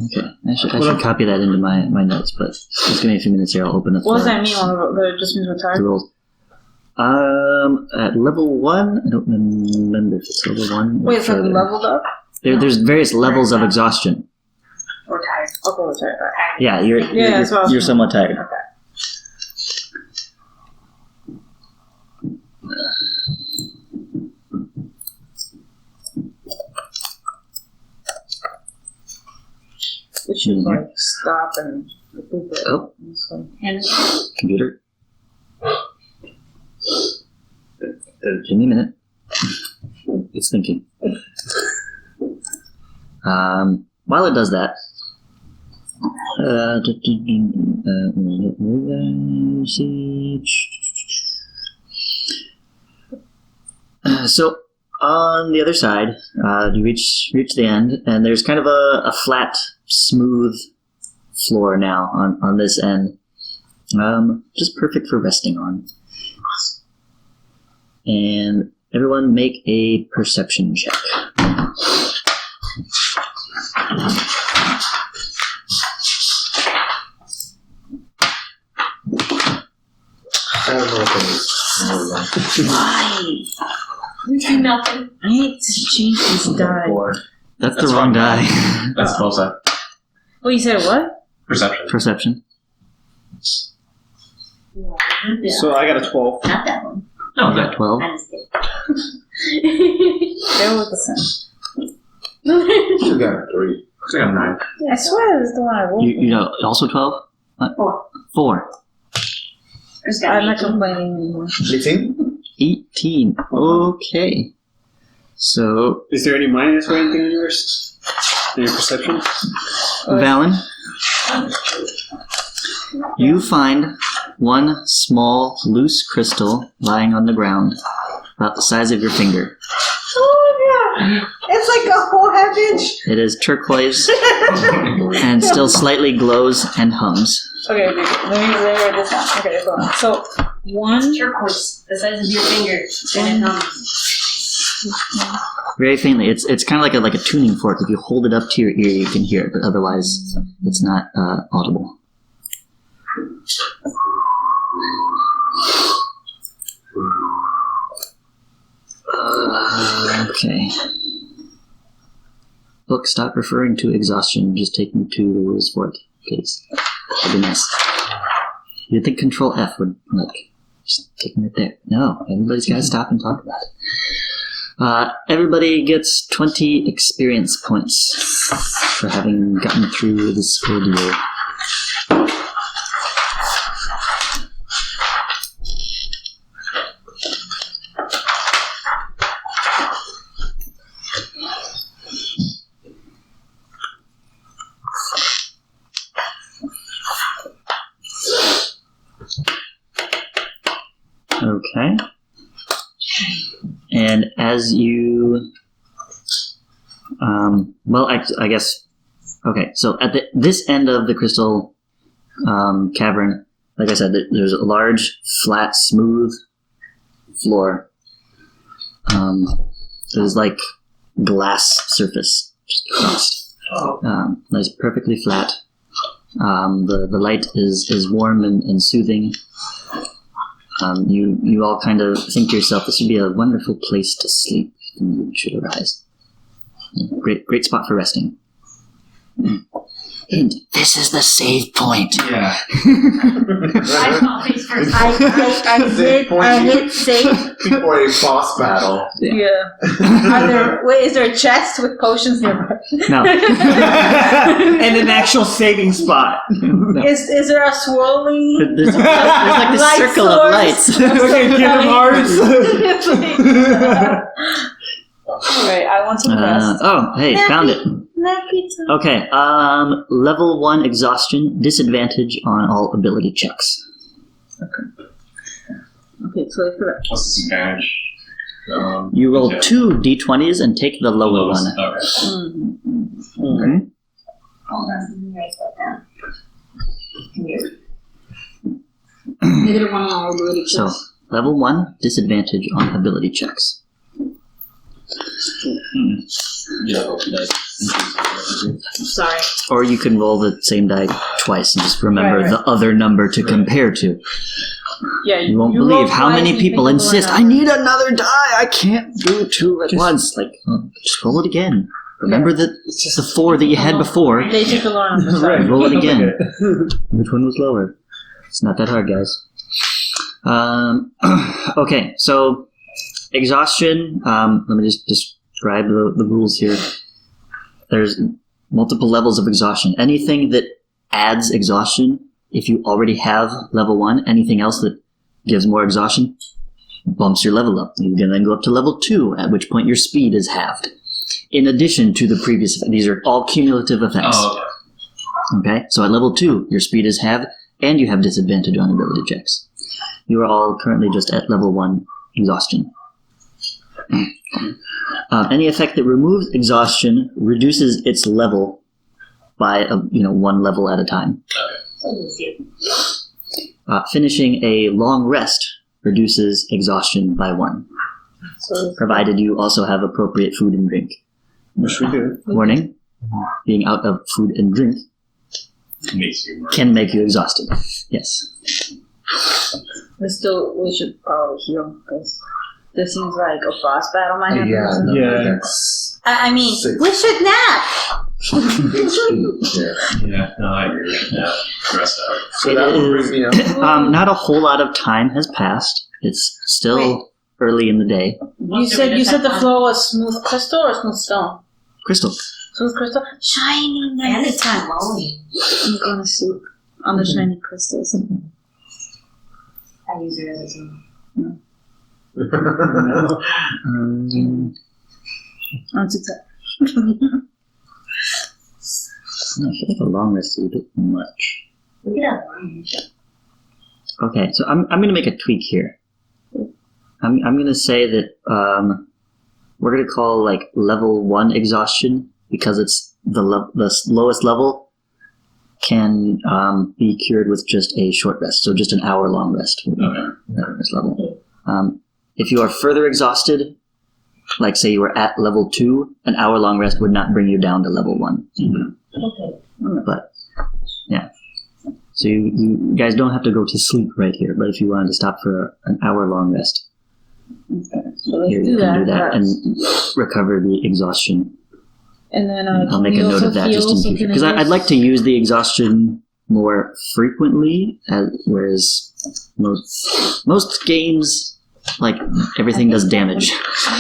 Okay, I should copy that into my notes, but just give me a few minutes here. I'll open up. What does that mean? That just means we're the tired? rules. At level 1, I don't remember if it's level 1. Wait, it's like leveled up? There's various levels of exhaustion. Or tired. Okay, we're tired. Right. Yeah, you're somewhat tired. Okay. We should like stop and recoup it. Oh, And computer. Give me a minute. It's thinking. While it does that, so on the other side, you reach the end, and there's kind of a flat, smooth floor now on this end, just perfect for resting on. And everyone make a perception check. I don't know what that is. Why? we do nothing. I need to change this die. That's the wrong die. That's close up. Well, you said what? Perception. Perception. Yeah. So I got a 12. Not that one. No, You got 12. I just did. They were the same. You got a 3. I got a 9. I swear this is the one I rolled. You know, also 12? 4. 4. There's got I'm not 18. complaining anymore. 18? 18. Okay. So, Is there any minus or anything in yours? In your perception? Valen, you find one small, loose crystal lying on the ground, about the size of your finger. Oh yeah! It's like a whole half inch. It is turquoise and still slightly glows and hums. Okay, let me write this down. Okay, hold on. So, one. Turquoise, the size of your finger. And it Very faintly. It's kind of like a tuning fork. If you hold it up to your ear, you can hear it, but otherwise, it's not audible. Okay. Book, stop referring to exhaustion. Just take me to the rules for it, please. That'd be nice. You'd think Control F would, just take me right there. No, everybody's got to stop and talk about it. Everybody gets 20 experience points for having gotten through this ordeal. Okay. And as you, I guess, okay. So at this end of the crystal cavern, like I said, there's a large, flat, smooth floor. There's like glass surface just across. Nice, perfectly flat. The light is warm and soothing. You all kind of think to yourself, this would be a wonderful place to sleep when you should arise. Great spot for resting. And this is the save point. Yeah. I saw face first. I hit save. Before a boss battle. Yeah. Is there a chest with potions nearby? No. And an actual saving spot. No. Is there a swirling? There's like this Light circle of lights. Okay, Kingdom Hearts. Alright, I want some rest. Hey, found it. That pizza. Okay, level 1 exhaustion, disadvantage on all ability checks. Okay, so for that. What's the disadvantage? You roll Yeah. 2 d20s and take the lower one. Okay. Okay. Hold on, let me write that down. Here. Negative 1 on all ability So, checks. level 1, disadvantage on ability checks. Yeah, okay, nice. Sorry. Or you can roll the same die twice and just remember Right. the other number to compare to. Yeah, You won't roll believe how twice many and you people pick the lower insist, I number. need another die, I can't do 2 at once. Like, just roll it again. Remember the 4 that you had before. They took the lower number. Sorry. Roll it again. Which one was lower? It's not that hard, guys. Okay, so exhaustion. Let me just describe the rules here. There's multiple levels of exhaustion. Anything that adds exhaustion, if you already have level 1, anything else that gives more exhaustion bumps your level up. You can then go up to level 2, at which point your speed is halved. In addition to the previous effect. These are all cumulative effects. Oh, okay. Okay, so at level 2, your speed is halved, and you have disadvantage on ability checks. You are all currently just at level 1 exhaustion. Any effect that removes exhaustion reduces its level by 1 level at a time. Finishing a long rest reduces exhaustion by 1, provided you also have appropriate food and drink. Which we do. Warning: being out of food and drink Makes you more. can make you exhausted. Yes. We should probably heal because this seems like a boss battle might happen. Yeah, no, Yeah. that's I mean, 6. we should nap. Yeah. Yeah, no, I agree. Yeah, rest out. So that will bring me up. Not a whole lot of time has passed. It's still Wait. early in the day. You said the floor was smooth crystal or smooth stone? Crystal. Smooth crystal, shiny And nice. it's kind of lonely. I'm gonna sleep on the shiny crystals. I use it as a tool. On TikTok. I feel like a long rest is a bit much. Look at that line. Okay, so I'm going to make a tweak here. I'm going to say that we're going to call like level 1 exhaustion because it's the lowest level can be cured with just a short rest, so just an hour long rest would be that rest level. If you are further exhausted, like say you were at level 2, an hour long rest would not bring you down to level 1. Okay. But yeah, so you guys don't have to go to sleep right here. But if you wanted to stop for an hour long rest, So let's here do you can do that. that and recover the exhaustion. And then I'll make a note of that just in future because I'd like to use the exhaustion more frequently, whereas most games like everything does damage.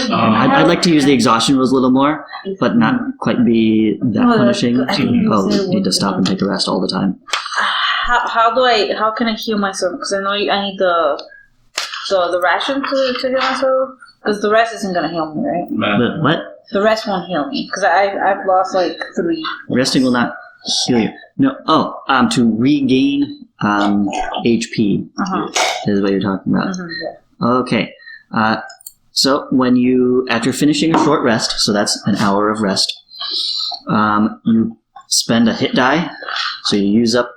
And I'd like to use the exhaustion rules a little more, but not quite be that Oh, punishing. I think you Oh, said you need to what stop and take a rest all the time. How can I heal myself? Because I know I need the ration to heal myself. Because the rest isn't gonna heal me, right? The what? The rest won't heal me because I've lost like 3. Resting will not heal you. No. Oh, to regain HP is what you're talking about. Yeah. Okay. So when after finishing a short rest, so that's an hour of rest, you spend a hit die. So you use up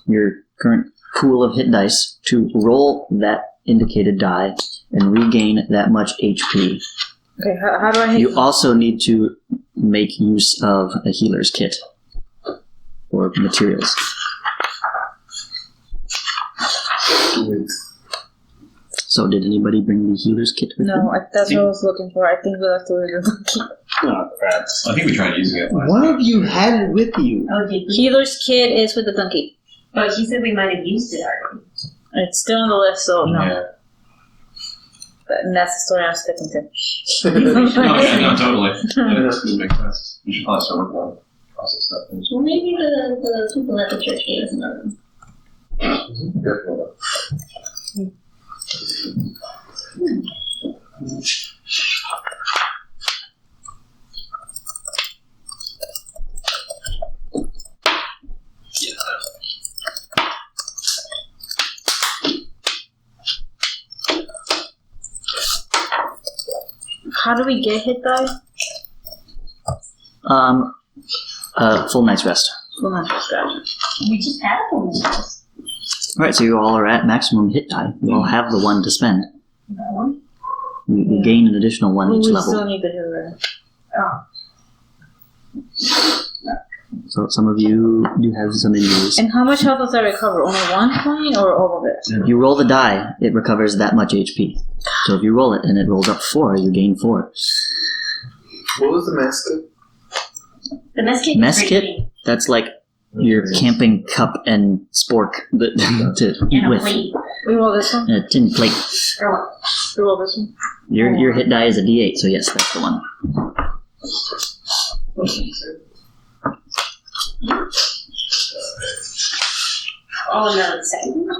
your current pool of hit dice to roll that indicated die and regain that much HP. Okay, how do I hit? You also need to make use of a healer's kit or materials. So did anybody bring the healer's kit with them? No, that's what I was looking for. I think we'll have to keep. Oh, crap. I think we tried using it last One of you had it with you. Oh, did we? Healer's kit is with the donkey. But he said we might have used it already. It's still on the list, so no. Yeah. And that's the story I'm sticking to. No, totally. Yeah, that makes sense. You should probably start working on process stuff. Well, maybe the people at the church gave us another one. how do we get hit die? Full night's rest. Well, not just that. We just had one. Alright, so you all are at maximum hit die. You all have the one to spend. That one? You gain an additional one Well, each we level. still need to hit her. So some of you do have some injuries. And how much health does that recover? Only 1 point or all of it? If you roll the die, it recovers that much HP. So if you roll it and it rolls up 4, you gain 4. What was the mess kit? The mess kit. Mess is kit? pretty That's like your camping cup and spork to eat and a with. plate. We roll this one? A tin plate. Or what? We roll this one? Your hit die is a D8, so yes, that's the one. Oh no, it's second.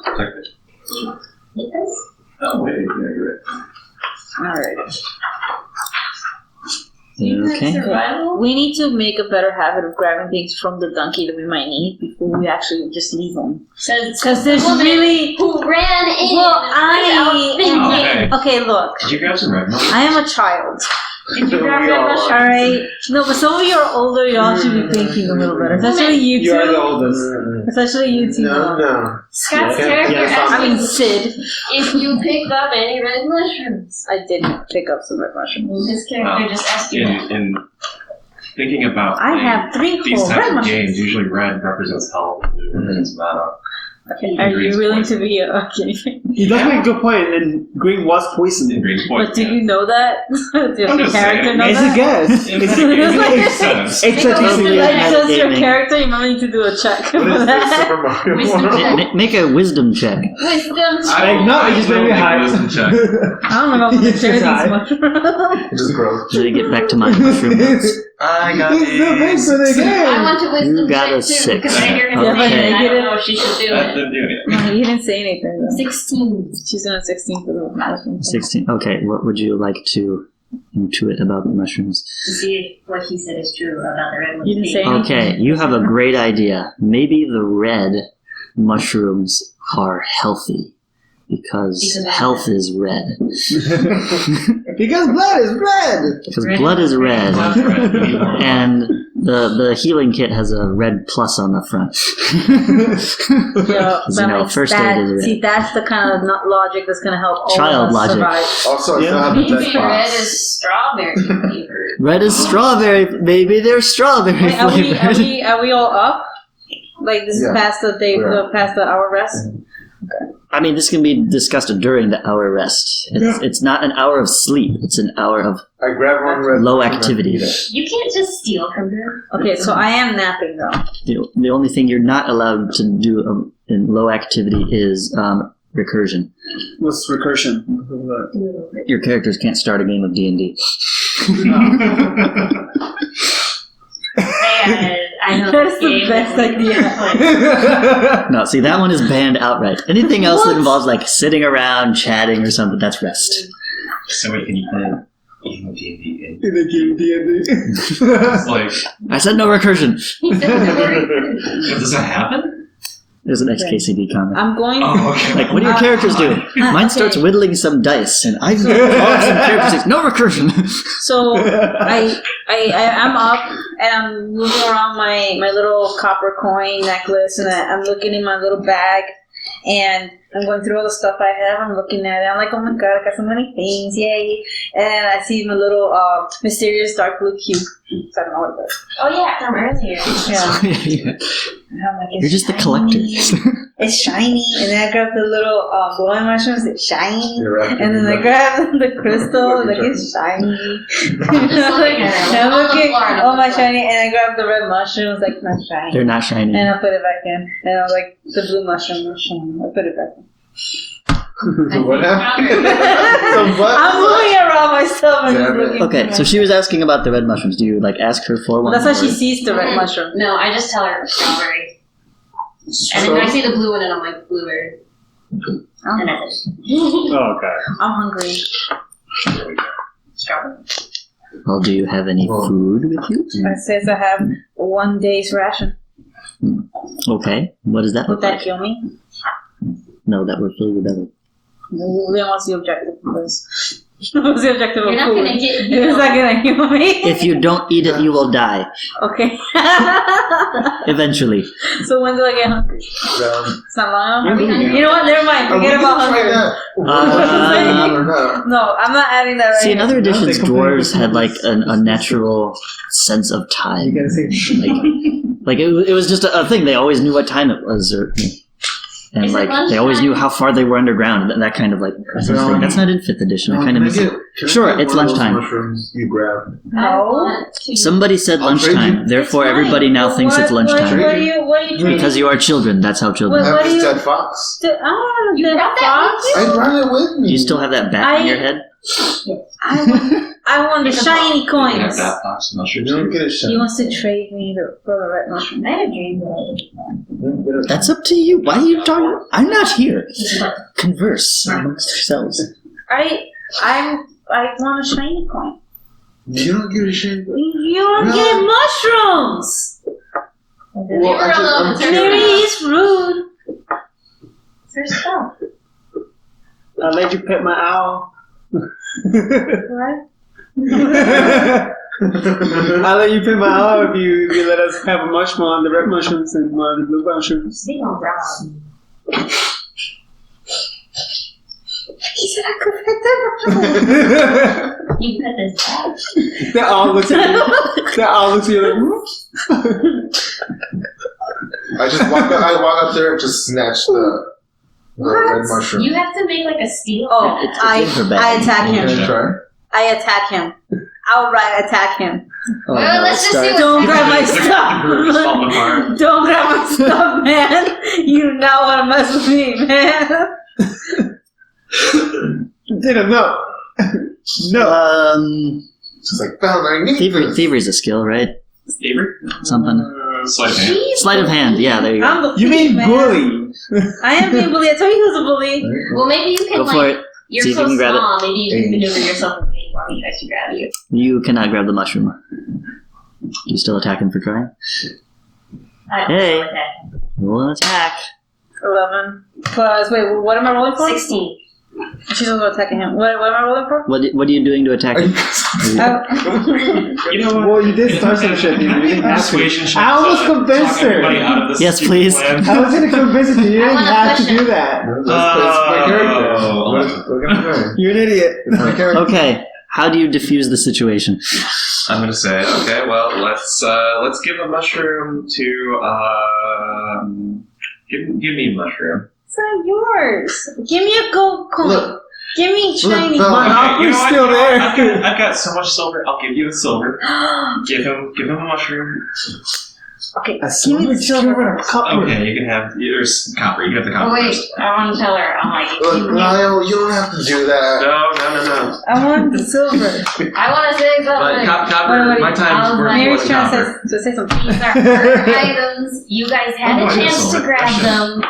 Hit this? Oh, wait, yeah, you're right. Alright. Okay. Survival? We need to make a better habit of grabbing things from the donkey that we might need before we actually just leave them. Because there's really... Who ran in? Well, without thinking. Oh, hey. Okay, look. Did you grab some red I am a child. Did you grab We that all mushroom? are. Alright? No, but some of you are older, you all should be thinking a little better. Especially you You are the two. oldest. Especially you two. No. Scott's Yeah. character Yeah, asked I mean, me Sid. if you picked up any red mushrooms. I didn't pick up some red mushrooms. His character just asked you that. In thinking about I playing have 3 these whole types red of mushrooms. games, usually red represents health, blue represents mana. Okay, are you willing to be a... Okay. You does make a good point, and green was In poison. green point. But do you know that? Does your I'm just character saying. know It's a that? guess. It makes sense. It's Like, statistically Like, does your gaming. character, you might need to do a check for What is this, that. Super Mario? Wisdom check. Make a wisdom check. Wisdom I Like, no, I it just will made me make a high. wisdom check. I don't know if I'm going to share It's these high. mushrooms. It just grows. Let me get back to my mushroom notes. I got It's the best of the I game. want to wisdom You got check a too, 6. because I hear him Okay. saying I Yeah, don't know if she should do That it. didn't do it. No, he didn't say anything. Though. 16. She's doing a 16 for the mushroom. 16. Okay, what would you like to intuit about the mushrooms? To see if what he said is true about the red ones. You didn't say being- anything. Okay, you have a great idea. Maybe the red mushrooms are healthy because health is red. Because blood is red. Because blood is red. Blood's red. And the healing kit has a red plus on the front. Yeah, You know, first aid is red. See, that's the kind of logic that's going to help all Child of us logic. survive. Also, I still have the Maybe best red box. is strawberry flavored. Red is strawberry. Maybe they're strawberry Wait, flavored. are we all up? Like this Yeah. is past the day, We are. past the hour rest. I mean, this can be discussed during the hour rest. It's not an hour of sleep. It's an hour of I grabbed one red. low mushroom and activity. eat it. You can't just steal from her. Okay, so I am napping though. The only thing you're not allowed to do in low activity is recursion. What's recursion? Your characters can't start a game of D&D. I know That's this the game best is idea. No, see, that one is banned outright. Anything else that involves like sitting around, chatting, or something, that's rest. So wait, can you play a game of D&D? In the game D&D. It's like, I said no recursion. does that happen? There's an XKCD comment. I'm going. Oh, okay. Like, what are your characters doing? Mine starts whittling some dice, and I draw some characters. No recursion. So I'm up and I'm moving around my little copper coin necklace, and I'm looking in my little bag, and I'm going through all the stuff I have. I'm looking at it. I'm like, oh my god, I got so many things, yay! And I see my little mysterious dark blue cube. So I don't know what it is. Oh yeah, from earlier. Yeah. And I'm like, it's You're just the shiny. collector. It's shiny, and then I grab the little glowing mushrooms. It's shiny. You're right. And then I grab the crystal, like it's shiny. looking at it. And I'm On the looking, floor, on the oh my floor. shiny, and I grab the red mushrooms, like not shiny. They're not shiny. And I put it back in, and I'm like, the blue mushroom is shiny. I put it back in. What happened? So what? I'm moving around my stuff and just Damn it. looking. Okay, through so my- she was asking about the red mushrooms. Do you like ask her for one? That's how she or- sees the red mushroom. No, I just tell her strawberry. And then I see the blue one and I'm like, blueberry. And that's it. Oh, okay. I'm hungry. Strawberry. Well, do you have any food with you? It says I have 1 day's ration. Okay, what does that Would look that like? kill me? No, that would fill you better. Then what's the objective of this? What's the objective of You're not food? gonna get It's not gonna heal me. If you don't eat it, you will die. Okay. Eventually. So when do I get hungry? It's not long enough? You know what? Never mind. Forget about hunger. No, I'm not adding that right See, in here. other editions, they completely dwarves had like a natural sense of You time. gotta say. Like it was just a thing. They always knew what time it was, and Is it like they always knew lunchtime? how far they were underground. That kind of like thing. That's not in 5th edition. I kind of miss it. Sure, it's lunchtime. Mushrooms you grab. No. Somebody said I'll trade lunchtime. you. Therefore, It's fine. everybody now But thinks it's lunchtime. What are you trading? Because you are children. That's how children. What- I have do this you- dead fox. I don't You know. brought that Fox? I brought it with me. You still have that bat in your head? I want the shiny You can have coins. that box of mushrooms. You don't get a He shot. wants to trade me for the red mushroom. I had a dream that That's up to you. Why are you talking? I'm not here. Converse amongst yourselves. I want a shiny coin. You don't get a shot. You don't No. get mushrooms. Well, I'm Mary is rude. It's her stuff. I'll let you pet my owl. What? I'll let you pet my owl if you let us have a mushroom on the red mushrooms and one of the blue mushrooms. They don't rob. He said I could pet them. You pet this dog. They all look at you. They all look at you like, whoops. I walk up there and just snatch the red mushroom. You have to make like a steal. Oh, It's in her bag. I attack You him. gonna try? I attack him. Outright attack him. Oh, Well, no, let's just start. see what- Don't grab my The group's falling stuff. apart. Don't grab my stuff, man. You do not want to mess with me, man. Didn't know. No. It's like, found I need this. Thievery's a skill, right? Avery? Something. Sleight of hand. Sleight of hand. Yeah, there you go. I'm the You mean man. bully? I am being bullied. I told you he was a bully. Well, maybe you can Go for like. it. You're See if so you can grab it. small. Maybe you can maneuver yourself and wait while he tries to grab you. You cannot grab the mushroom. You still attacking for trying? I don't Hey. know what that. Roll an attack. 11. Plus, wait, what am I rolling for? 16. She's also attacking him. What am I rolling for? What are you doing to attack him? You know what? Well, you did start some shit. You didn't have to. Persuasion check I almost to convinced talk her. everybody out of this Yes, please. plan. I was gonna convince you. You I didn't want a have to question. do that. It's my character. Oh. What can I do? You're an idiot. It's my character. Okay. How do you diffuse the situation? I'm gonna say, okay, well, let's give a mushroom to give me a mushroom. It's not yours. Give me a gold coin. Look. Give me shiny Look, coin. I'll you know put what? still there. I've got so much silver. I'll give you a silver. Give him a mushroom. Okay, A give me the silver. Okay, you can have there's copper. You can have the Oh copper. wait, first. I want to tell her. I'm like, Look, you Lyle, you don't have to do that. No. I want the silver. I want to say But something. copper. My time's I'll worth more Mary's than trying copper. to say something. These are her items. You guys had Oh, a I chance just to sold it. grab Shit. them.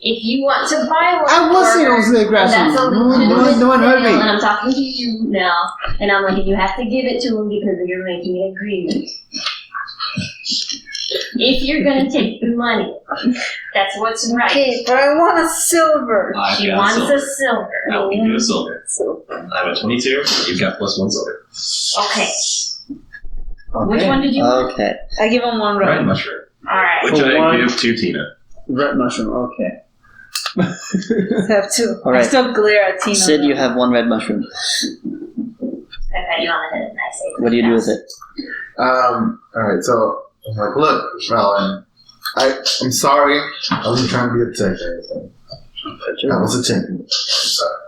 If you want to buy one, I was for saying I was her, gonna grab then that's a some. legitimate No one heard sale, me. and I'm talking to you now, and I'm like, you have to give it to him because you're making an agreement. If you're gonna take the money, that's what's right. Okay, but I want a silver. I've She got wants silver. a silver. I'll give you a silver. I'm at 22. You've got +1 silver. Okay. Which one did you want? Okay. I give him one Red red. mushroom, All right. which For I one. give to Tina. Red mushroom. Okay. I have two. All I right. still glare at Tina. Sid, you have one red mushroom. I pat you on the head and I say, What do you do with it? Alright, so I'm like, look, Ryan, I'm sorry. I wasn't trying to be a dick or anything. I was attempting. Sorry.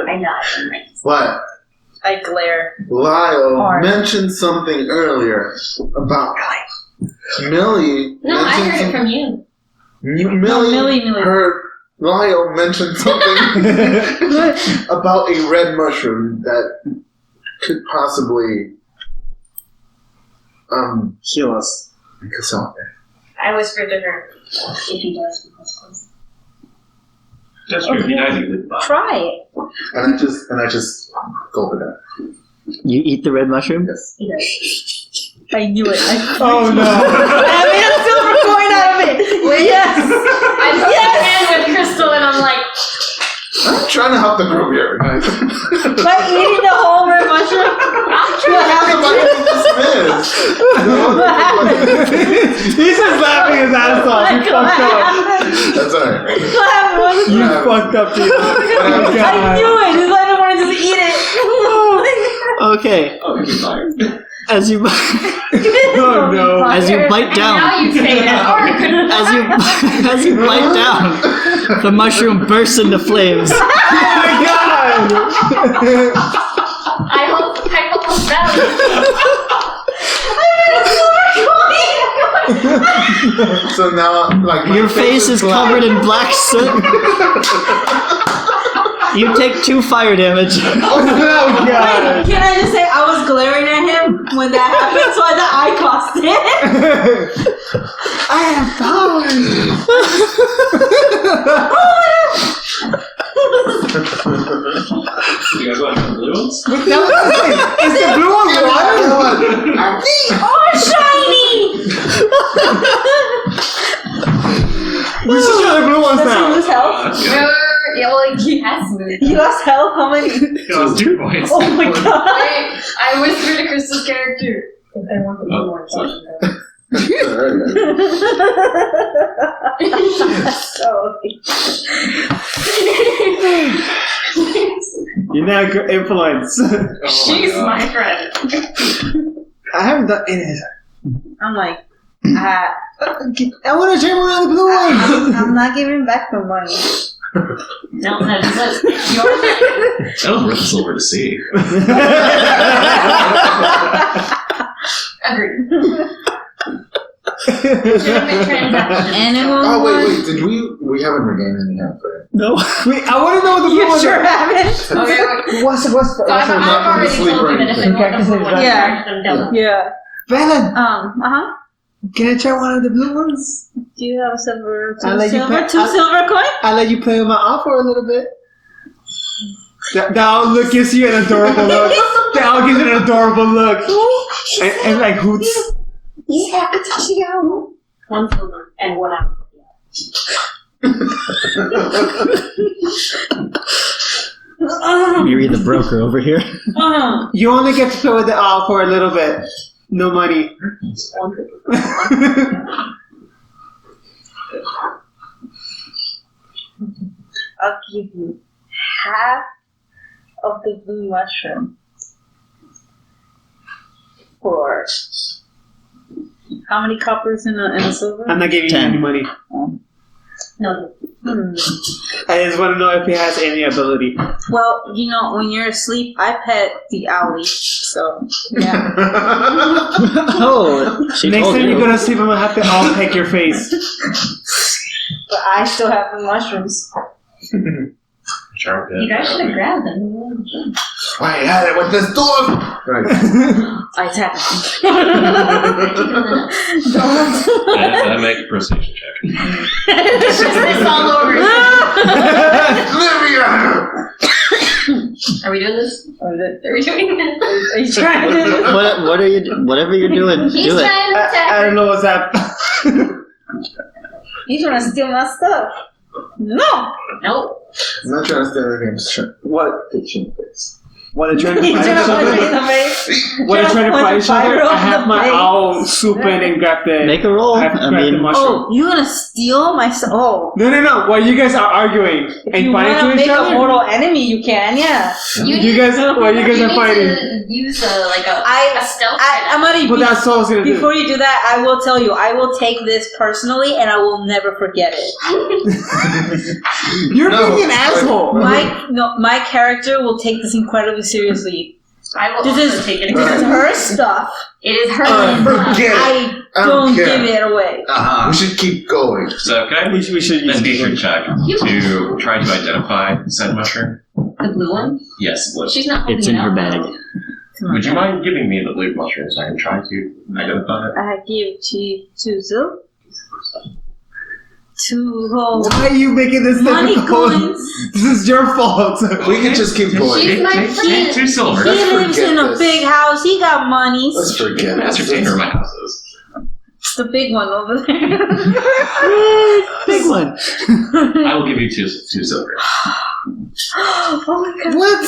I nod. I'm like, But I glare. Lyle Hard. mentioned something earlier about Millie. no, I heard it from you. Millie heard Lyle mention something about a red mushroom that could possibly Heal us. I whispered to her, if he does, because close. That's true. He dies, you live by. Try it. And I just gulp it down. You eat the red mushroom? Yes. He does. I knew it. Oh no. I made a silver coin out of it. Yes. I put my hand with Crystal and I'm like, I'm trying to help the group here, guys. By eating the whole red mushroom. What happened? He's just laughing his ass off. You fucked up. That's alright. What happened? You fucked up, dude. I knew it. It's like I wanted to just eat it. Okay. Oh, you're fired. As you Oh no. as you bite down, Now you say it. as you bite down, the mushroom bursts into flames. Oh my god! I hope that. So now, like, my Your face is black. covered in black soot. You take 2 fire damage. Oh god! Can I just say I was glaring at him when that happened, so I caused it. I am fine. You guys want the blue ones? Is the blue one water? Oh, shiny! We should try the blue ones Does he now. lose health? Yeah, well, he has moved. He lost health? How many? It was 2 points. Oh my god. I whispered to Crystal's character. I want the blue one. You're not good influence. She's my friend. I haven't done any. I'm like, I want to try one of the blue ones. I'm not giving back the money. No, that's your friend. That was worth the silver to see. Agreed. Legitimate transaction. Anyone Oh, want? wait, did we haven't regained any health, right? No. Wait, I want to know what the blue You ones sure are. haven't? Okay, What's so I've not already sleep told or you that if they anything. want the blue one, Yeah. charge them double. Yeah. Bella, can I try one of the blue ones? Do you have silver? I'll Two let you silver? put- Two I'll- silver coin? I'll let you play with my arm for a little bit. That look gives you an adorable look. That gives you an adorable look. And like hoots. One silver and 1 apple. You're the broker over here. You only get to play with the owl for a little bit. No money. I'll give you half of the blue mushroom for how many coppers in a silver? I'm not giving you 10. any money. No. I just want to know if he has any ability. Well, you know, when you're asleep, I pet the owlie, so yeah. Oh, she Next told time you. you go to sleep, I'm gonna have to all peck your face. But I still have the mushrooms. Sure, You guys should have grabbed them. I had it with this dwarf! Right. I tap. I make a perception check. It's just this all over. Are we doing this? Are we doing this? Are you trying to do this? What are you? Whatever you're doing, He's do it. trying to attack. I don't know what's happening. You trying to steal my stuff? No. Nope. I'm not trying to stay there against What? pitching face. What are trying to You fight trying each to punch me in other? the face? What are trying to fight each other? I have the my face. owl swoop in and grab the. Make a roll. I have to I grab the mean, mushroom. Oh, you gonna steal my stuff? Oh. No. While you guys are arguing and You fighting wanna to each make a other, mortal enemy, you can, yeah. you guys are You fighting. need to use a I- stealth. I'm gonna But that's all I was gonna do. before you do that, I will tell you, I will take this personally and I will never forget it. You're No, being an asshole. My character will take this incredibly seriously. I will This also is take it. this is her stuff. It is her. Forget it. I I don't don't care. give it away. We should keep going. So can I We should use investigation check to try to identify said mushroom? The blue one? Yes, blue. She's not holding It's in it her out. bag. Would you mind giving me the blue mushroom so I can try to identify it? I give to Zil. To hold Why are you making this money difficult? coins. This is your fault. We can just keep going. She's my Take friend. 2 silver. He Let's lives forget in a this. big house. He got monies. Let's forget it. Ascertain where my house is. It's the big one over there. Big one. I will give you two silver. Oh my god. What?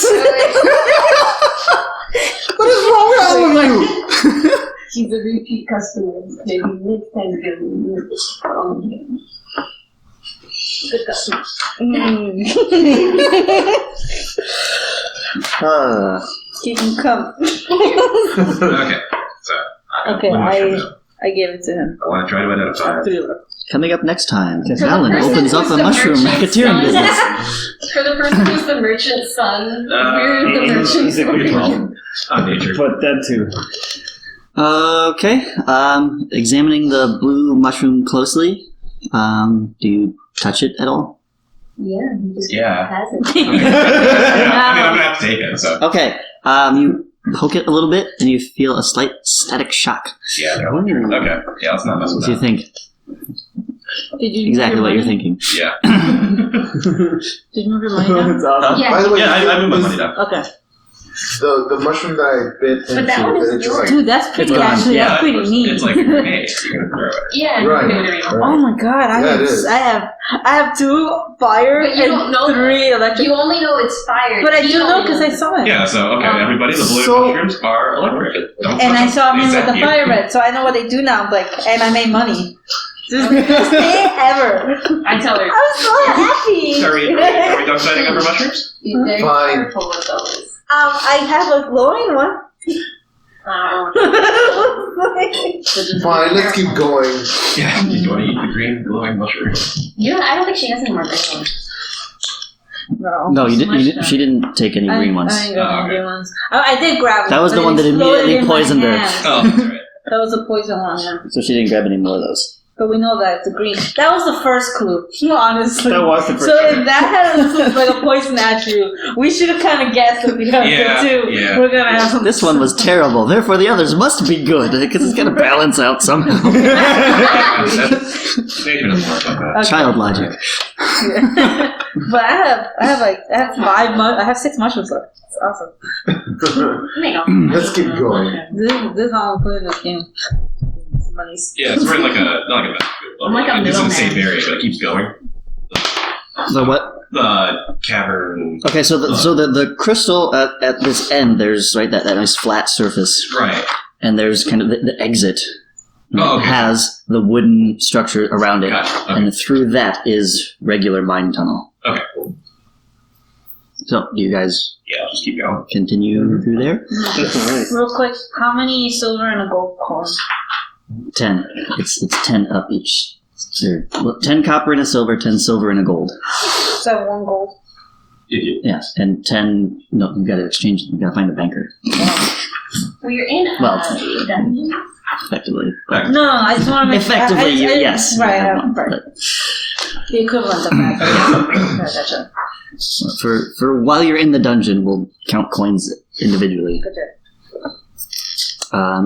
What is wrong with all of you? She's a repeat customer. Maybe next time give me good customer. Keep him come. Okay. So. Okay, I gave it to him. I want to try to identify. 3 left. Coming up next time, For the Alan person opens up who's a the mushroom merchant's racketeering son. business. For the person who's the merchant's son, we're the merchant's son. Nature. But that too. Okay. Examining the blue mushroom closely. Do you touch it at all? Yeah, he just Yeah. has it. Okay. Yeah, I mean, I'm gonna have to take it. So. Okay. You poke it a little bit, and you feel a slight static shock. Yeah. They're electric. Okay. Yeah. Let's not mess with What do you that. think? Did you Exactly move what your you're money? thinking. Yeah. Did you move your money down? It's awesome. Yeah. By the way, Yeah. I moved my money down. Okay. the mushroom that I bit into, But that one is it's just like, Dude, that's pretty It's gone. actually. Yeah. That's pretty neat. It's like a grenade. You're gonna throw it. Yeah, Right. Oh my god, Yeah, it is. I have 2 fire But you and don't know 3 electric. You only know it's fired. But I He do know only because I knows. saw it. Yeah. So okay, everybody, the blue So- mushrooms are electric. Don't And touch I them. saw him with Except the you. fire red, so I know what they do now. Like, and I made money. This is the best day ever. I tell her, I'm so happy. Are we done signing up for mushrooms? be very Fine. careful with those. I have a glowing one. fine, let's keep going. Yeah. Do you want to eat the green glowing mushroom? I don't think she has any more green ones. No, you didn't. She didn't take any green ones. I ain't got Oh, any okay. green ones. I did grab one. That was but the one it that exploded immediately in my poisoned her. hand. Oh, that's right. That was a poison one, yeah. So she didn't grab any more of those. But we know that it's a green. That was the first clue, honestly. That was the first So clue. if that has like a poison attribute, we should have kind of guessed that the other Yeah, two yeah. we're gonna have some. This one was terrible. Therefore, the others must be good because it's gonna balance out somehow. Nature doesn't work like that. Okay. Child logic. But I have 6 mushrooms left. It's awesome. Let's keep going. This is how I'm playing this game. Money's. Yeah, it's right like a not like a mess. I'm like a It's in the middleman. same area, but it keeps going. The what? The cavern. Okay, so the crystal at this end, there's right that nice flat surface, Right. and there's kind of the exit. Oh, okay. Has the wooden structure around it, Gotcha. Okay. and through that is regular mine tunnel. Okay. Cool. So, do you guys Yeah, I'll just keep going. continue through there? That's alright. Real quick, how many silver and a gold coin? 10. It's 10 up each. So, 10 copper and a silver, 10 silver and a gold. So 1 gold. Yeah, and 10. No, you got to exchange. You got to find a banker, We're in a Well, dungeon. effectively. No, I just want to make Effectively, yes. Right, you have one, right. but The equivalent of that. Gotcha. for while you're in the dungeon, we'll count coins individually. Gotcha.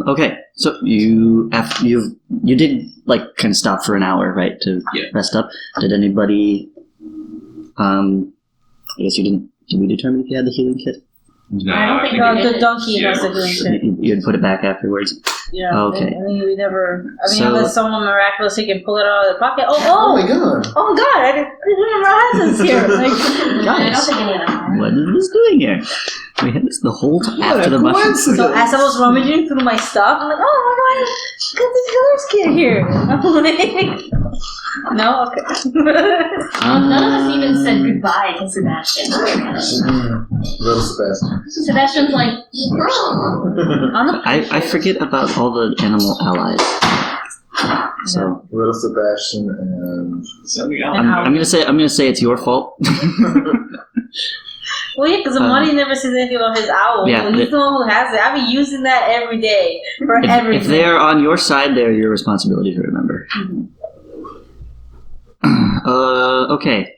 Okay, so you did like kind of stop for an hour, right, to rest up. Did anybody? I guess you didn't. Did we determine if you had the healing kit? No, I don't think The donkey Yeah, has a healing kit. You'd put it back afterwards. Yeah. Okay. I mean, we never. I mean, So- unless someone miraculously can pull it out of their pocket. Oh my god. Oh my god! I didn't realize this here. Like, I don't think any of them are. What is this doing here? We had this the whole time What a after the mushroom. coincidence. so as I was rummaging through my stuff, I'm like, oh my god, look at this healer's kit here. I'm like, no, okay. None of us even said goodbye to Sebastian. Little Sebastian. Sebastian's like, On the I forget about all the animal allies. So Little Sebastian and So we got. I'm gonna say it's your fault. Well, yeah, because the money never says anything about his owl. Yeah, He's the one who has it. I've been using that every day for If everything. they are on your side, they're your responsibility to remember. Okay.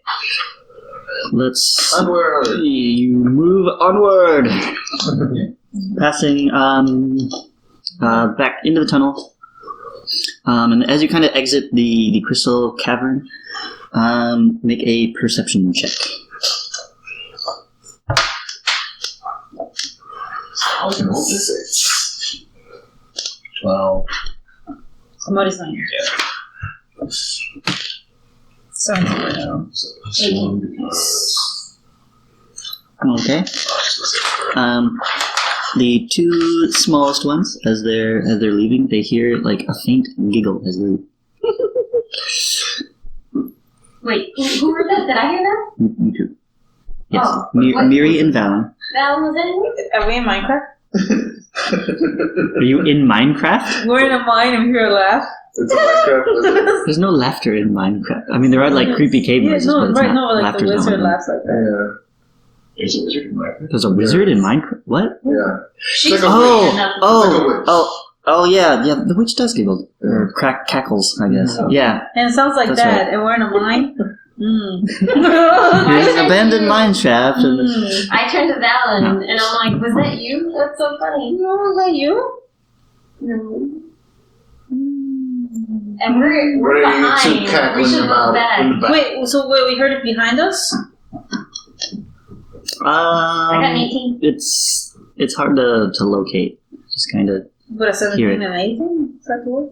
Let's. Onward. You move onward, passing back into the tunnel, and as you kind of exit the crystal cavern, make a perception check. Six. 12. Somebody's not here. Sounds good. Okay. The two smallest ones, as they're leaving, they hear like a faint giggle as they. Wait, who heard that? Did I hear that? You too. Yes, Oh, Miri and Valen. That was it? Are we in Minecraft? Are you in Minecraft? We're in a mine and we hear a laugh. It's a Minecraft wizard. There's no laughter in Minecraft. I mean, there are like creepy cave noises, but it's not like the laughter's not wizard one of them. laughs like that. Yeah. There's a wizard in Minecraft. There's a wizard in Minecraft. What? Yeah. She's It's like a witch. Oh, yeah. The witch does giggle or cackles, I guess. Yeah, and it sounds like That's that, right. and we're in a mine. you're in an abandoned mine shaft, and I turned to Valen and I'm like, was that you? That's so funny. No, was that you? No. And we're Ready to behind. We cackling should them look out back. in the back. Wait, we heard it behind us? I got an 18. it's hard to locate. Just kind of But a 17 Hear it. and 18? It's like, what?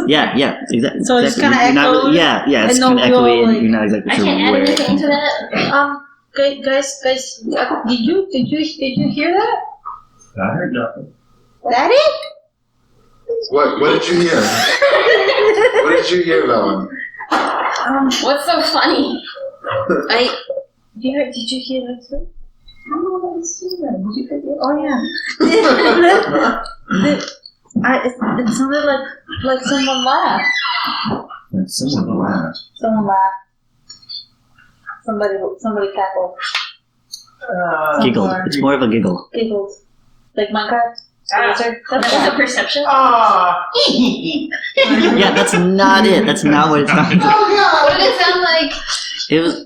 yeah, exactly. So it's kinda You're not echoey? really- yeah, it's And no kind of real, echoey, and like- you're not exactly I sure can't add where. anything to that. Guys, did you hear that? I heard nothing. Daddy? What did you hear? What did you hear, Valen? What's so funny? Did you hear that too? Oh, did you hear that? Oh yeah. It sounded like someone laughed. Someone laughed. Someone laughed. Somebody cackled. Giggled. It's more of a giggle. Giggled. Like Minecraft? Wizard? That was a perception. Yeah, that's not it. That's not what it sounded like. What did it sound like? It was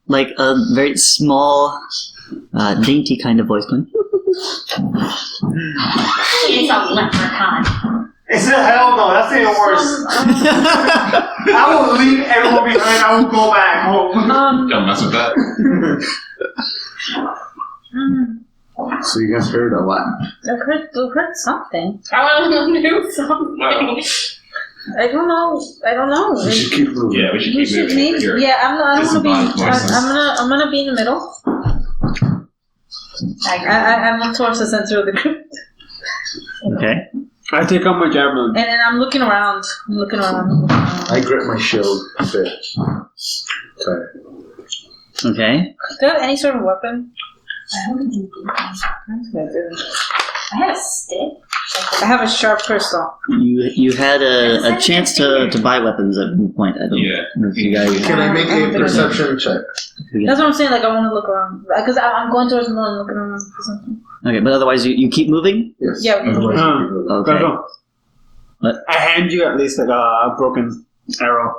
like a very small, dainty kind of voice going. It's a leprechaun. It's a hell no. That's even worse. I will leave everyone behind. I will go back home. Don't mess with that. So you guys heard a laugh. I've heard something. I want to do something. Wow. I don't know. We should keep moving. Yeah, we should We keep should moving. maybe. Here. Yeah, I don't want to be. Disadvantaged voices. I'm gonna be in the middle. I look towards the center of the group, Okay. I take out my javelin. and then I'm looking around. I grip my shield a bit. Okay. Okay. Do you have any sort of weapon? I have a stick. I have a sharp crystal. You had a chance to buy weapons at one point. I don't know if you guys. Can I make a perception check? That's what I'm saying. Like I want to look around because I'm going towards the middle and looking around for something. Okay, but otherwise you keep moving. Yes. Yeah. Okay. Otherwise, Okay. Go. What? I hand you at least like a broken arrow.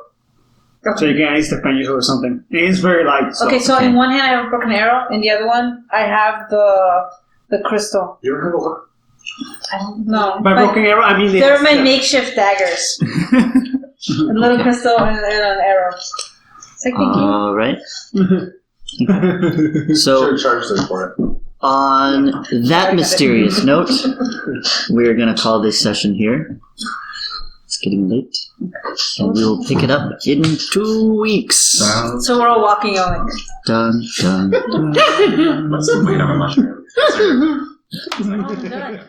So you can at least defend yourself or something. It is very light. So. Okay, so in one hand I have a broken arrow, in the other one I have the crystal. you don't have a weapon. I don't No, By but broken arrow, I mean they're my makeshift daggers. A little crystal and an arrow. It's like thank you. All right. Should So have charged them for it. on that mysterious note, we're gonna call this session here. It's getting late, and we'll pick it up in 2 weeks. So we're all walking on. Dun dun. What's up? We have a mushroom. Oh,